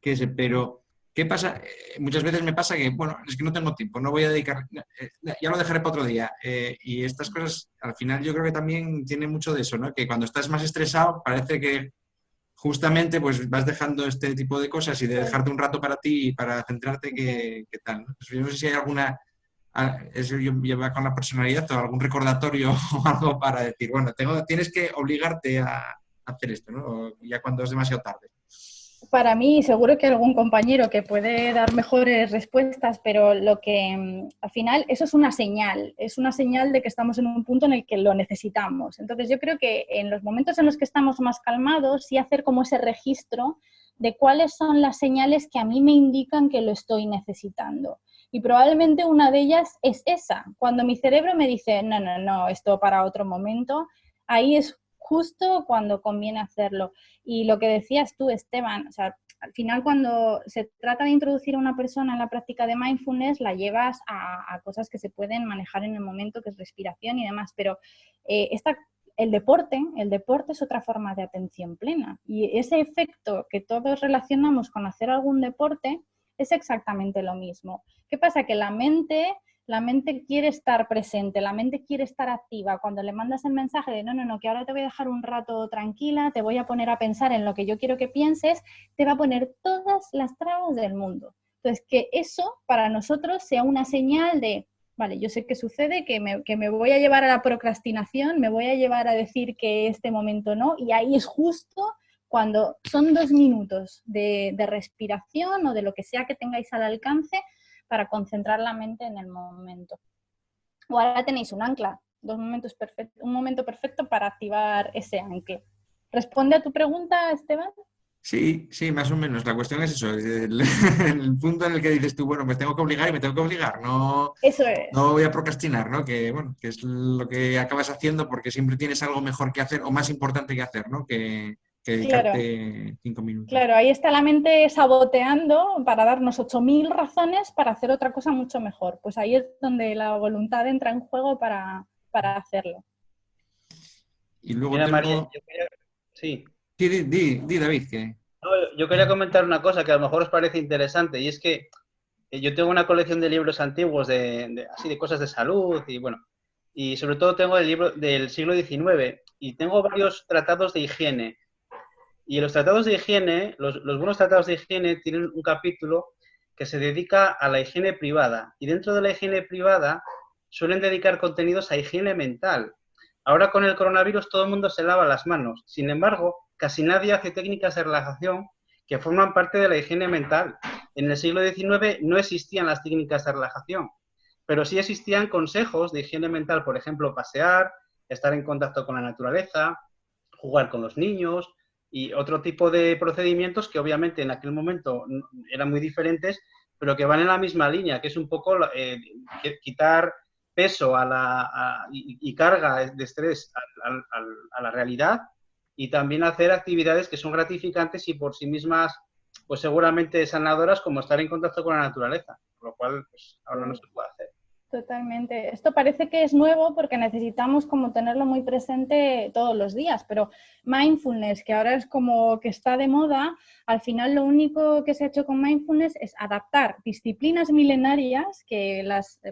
ese, pero ¿qué pasa? Muchas veces me pasa que, bueno, es que no tengo tiempo, no voy a dedicar, ya lo dejaré para otro día. Y estas cosas, al final yo creo que también tiene mucho de eso, ¿no? Que cuando estás más estresado parece que justamente pues vas dejando este tipo de cosas y de dejarte un rato para ti y para centrarte que tal, ¿no? Yo no sé si hay alguna, eso lleva con la personalidad o algún recordatorio o algo para decir, bueno, tienes que obligarte a hacer esto, ¿no? Ya cuando es demasiado tarde. Para mí, seguro que algún compañero que puede dar mejores respuestas, pero lo que al final eso es una señal de que estamos en un punto en el que lo necesitamos. Entonces yo creo que en los momentos en los que estamos más calmados, sí hacer como ese registro de cuáles son las señales que a mí me indican que lo estoy necesitando. Y probablemente una de ellas es esa. Cuando mi cerebro me dice, no, esto para otro momento, ahí es justo cuando conviene hacerlo. Y lo que decías tú, Esteban, o sea, al final cuando se trata de introducir a una persona en la práctica de mindfulness, la llevas a cosas que se pueden manejar en el momento, que es respiración y demás, pero el deporte es otra forma de atención plena. Y ese efecto que todos relacionamos con hacer algún deporte es exactamente lo mismo. ¿Qué pasa? Que la mente quiere estar presente, la mente quiere estar activa. Cuando le mandas el mensaje de no, que ahora te voy a dejar un rato tranquila, te voy a poner a pensar en lo que yo quiero que pienses, te va a poner todas las trabas del mundo. Entonces, que eso para nosotros sea una señal de, vale, yo sé que sucede, que me voy a llevar a la procrastinación, me voy a llevar a decir que este momento no, y ahí es justo cuando son 2 minutos de respiración o de lo que sea que tengáis al alcance, para concentrar la mente en el momento. O ahora tenéis un ancla, un momento perfecto para activar ese ancla. ¿Responde a tu pregunta, Esteban? Sí, más o menos. La cuestión es eso, es el punto en el que dices tú, bueno, me tengo que obligar y me tengo que obligar, no, Eso es. no voy a procrastinar, ¿no? Que, bueno, que es lo que acabas haciendo porque siempre tienes algo mejor que hacer o más importante que hacer, ¿no? Que dedicarte 5 minutos. Claro, ahí está la mente saboteando para darnos 8.000 razones para hacer otra cosa mucho mejor. Pues ahí es donde la voluntad entra en juego para hacerlo. Y luego Mira, tengo... María, sí. Sí, di, David, que... No, yo quería comentar una cosa que a lo mejor os parece interesante, y es que yo tengo una colección de libros antiguos así de cosas de salud y bueno, y sobre todo tengo el libro del siglo XIX y tengo varios tratados de higiene. Y los tratados de higiene, los buenos tratados de higiene tienen un capítulo que se dedica a la higiene privada. Y dentro de la higiene privada suelen dedicar contenidos a higiene mental. Ahora con el coronavirus todo el mundo se lava las manos. Sin embargo, casi nadie hace técnicas de relajación que forman parte de la higiene mental. En el siglo XIX no existían las técnicas de relajación, pero sí existían consejos de higiene mental, por ejemplo, pasear, estar en contacto con la naturaleza, jugar con los niños y otro tipo de procedimientos que obviamente en aquel momento eran muy diferentes, pero que van en la misma línea, que es un poco quitar peso y carga de estrés a la realidad y también hacer actividades que son gratificantes y por sí mismas pues seguramente sanadoras, como estar en contacto con la naturaleza, por lo cual pues, ahora no se puede hacer. Totalmente. Esto parece que es nuevo porque necesitamos como tenerlo muy presente todos los días, pero mindfulness, que ahora es como que está de moda, al final lo único que se ha hecho con mindfulness es adaptar disciplinas milenarias que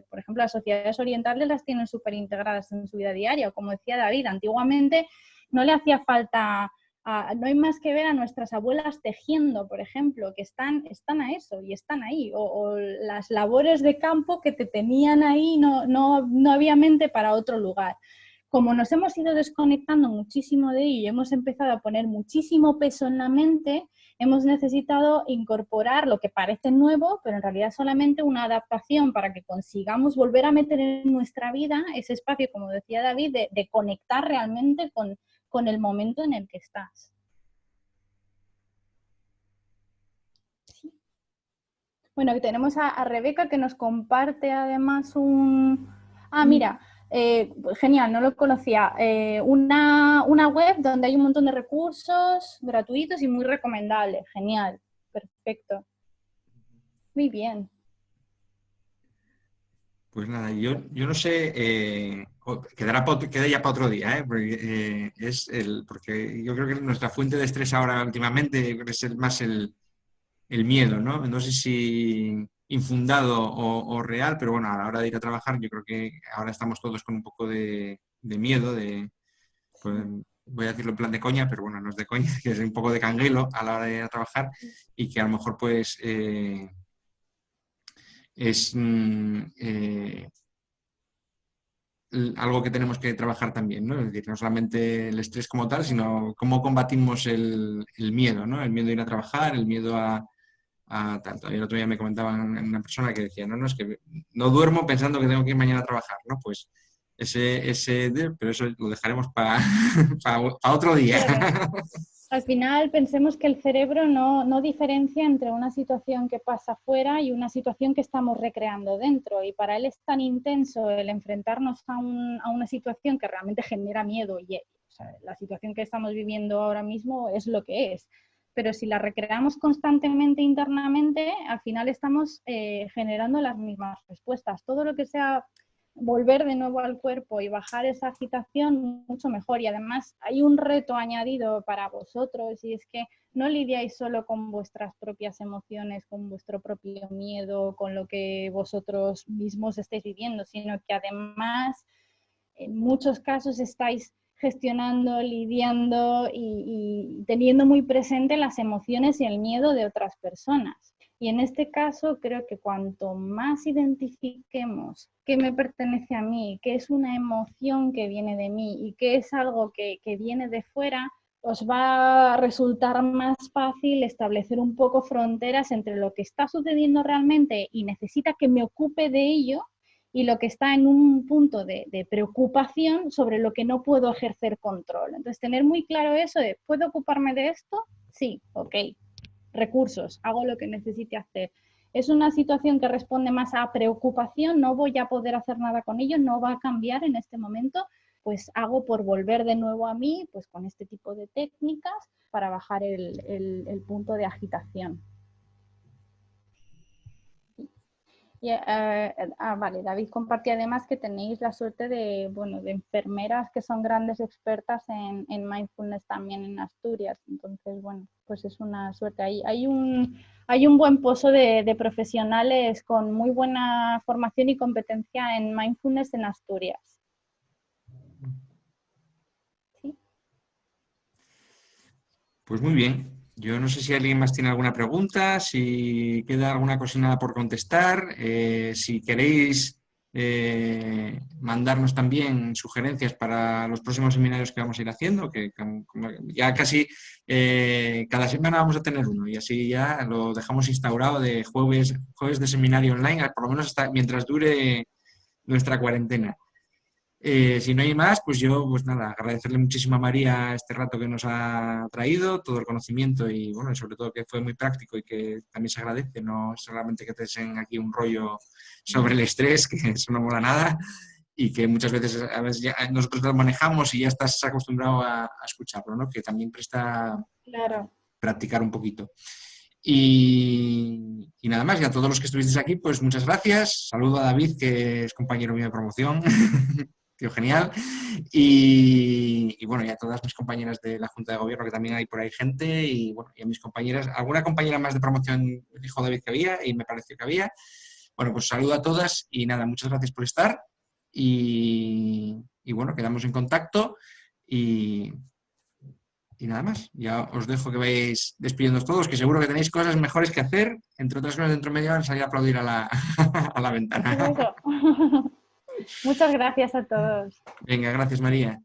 por ejemplo, las sociedades orientales las tienen súper integradas en su vida diaria. Como decía David, antiguamente no le hacía falta... no hay más que ver a nuestras abuelas tejiendo, por ejemplo, que están a eso y están ahí. O las labores de campo que te tenían ahí, no había mente para otro lugar. Como nos hemos ido desconectando muchísimo de ello y hemos empezado a poner muchísimo peso en la mente, hemos necesitado incorporar lo que parece nuevo, pero en realidad es solamente una adaptación para que consigamos volver a meter en nuestra vida ese espacio, como decía David, de conectar realmente con el momento en el que estás. Sí. Bueno, tenemos a Rebeca que nos comparte además mira, genial, no lo conocía. Una web donde hay un montón de recursos gratuitos y muy recomendables. Genial, perfecto. Muy bien. Pues nada, yo no sé, queda ya para otro día, porque yo creo que nuestra fuente de estrés ahora últimamente es más el miedo, ¿no? No sé si infundado o real, pero bueno, a la hora de ir a trabajar yo creo que ahora estamos todos con un poco de miedo, pues, voy a decirlo en plan de coña, pero bueno, no es de coña, que es un poco de canguelo a la hora de ir a trabajar y que a lo mejor pues... es algo que tenemos que trabajar también, ¿no? Es decir, no solamente el estrés como tal, sino cómo combatimos el miedo, ¿no? El miedo a ir a trabajar, el miedo a tanto. El otro día me comentaban una persona que decía, no, es que no duermo pensando que tengo que ir mañana a trabajar, ¿no? Pues pero eso lo dejaremos para otro día. Claro. Al final pensemos que el cerebro no diferencia entre una situación que pasa afuera y una situación que estamos recreando dentro. Y para él es tan intenso el enfrentarnos a una situación que realmente genera miedo. Y o sea, la situación que estamos viviendo ahora mismo es lo que es. Pero si la recreamos constantemente internamente, al final estamos generando las mismas respuestas. Todo lo que sea volver de nuevo al cuerpo y bajar esa agitación, mucho mejor. Y además hay un reto añadido para vosotros y es que no lidiáis solo con vuestras propias emociones, con vuestro propio miedo, con lo que vosotros mismos estáis viviendo, sino que además en muchos casos estáis gestionando, lidiando y teniendo muy presente las emociones y el miedo de otras personas. Y en este caso creo que cuanto más identifiquemos qué me pertenece a mí, qué es una emoción que viene de mí y qué es algo que viene de fuera, os va a resultar más fácil establecer un poco fronteras entre lo que está sucediendo realmente y necesita que me ocupe de ello y lo que está en un punto de preocupación sobre lo que no puedo ejercer control. Entonces, tener muy claro eso de, ¿puedo ocuparme de esto? Sí, ok. Recursos, hago lo que necesite hacer. Es una situación que responde más a preocupación, no voy a poder hacer nada con ello, no va a cambiar en este momento, pues hago por volver de nuevo a mí, pues con este tipo de técnicas, para bajar el punto de agitación. Vale, David compartía además que tenéis la suerte de, bueno, de enfermeras que son grandes expertas en mindfulness también en Asturias. Entonces, bueno, pues es una suerte. Hay un buen pozo de profesionales con muy buena formación y competencia en mindfulness en Asturias. ¿Sí? Pues muy bien. Yo no sé si alguien más tiene alguna pregunta, si queda alguna cosina por contestar, si queréis mandarnos también sugerencias para los próximos seminarios que vamos a ir haciendo, que como ya casi cada semana vamos a tener uno y así ya lo dejamos instaurado de jueves de seminario online, por lo menos hasta mientras dure nuestra cuarentena. Si no hay más, pues yo, pues nada, agradecerle muchísimo a María este rato que nos ha traído, todo el conocimiento y, bueno, y sobre todo que fue muy práctico y que también se agradece, no solamente que te den aquí un rollo sobre el estrés, que eso no mola nada, y que muchas veces a veces ya nosotros lo manejamos y ya estás acostumbrado a escucharlo, ¿no? Que también presta practicar un poquito. Y nada más, y a todos los que estuvisteis aquí, pues muchas gracias. Saludo a David, que es compañero mío de promoción. Tío, genial. Y bueno, y a todas mis compañeras de la Junta de Gobierno, que también hay por ahí gente, y bueno, y a mis compañeras, alguna compañera más de promoción dijo David que había, y me pareció que había. Bueno, pues saludo a todas y nada, muchas gracias por estar. Y bueno, quedamos en contacto y nada más. Ya os dejo que vayáis despidiéndoos todos, que seguro que tenéis cosas mejores que hacer. Entre otras cosas, dentro de media hora salir a aplaudir a la ventana. Muchas gracias a todos. Venga, gracias María.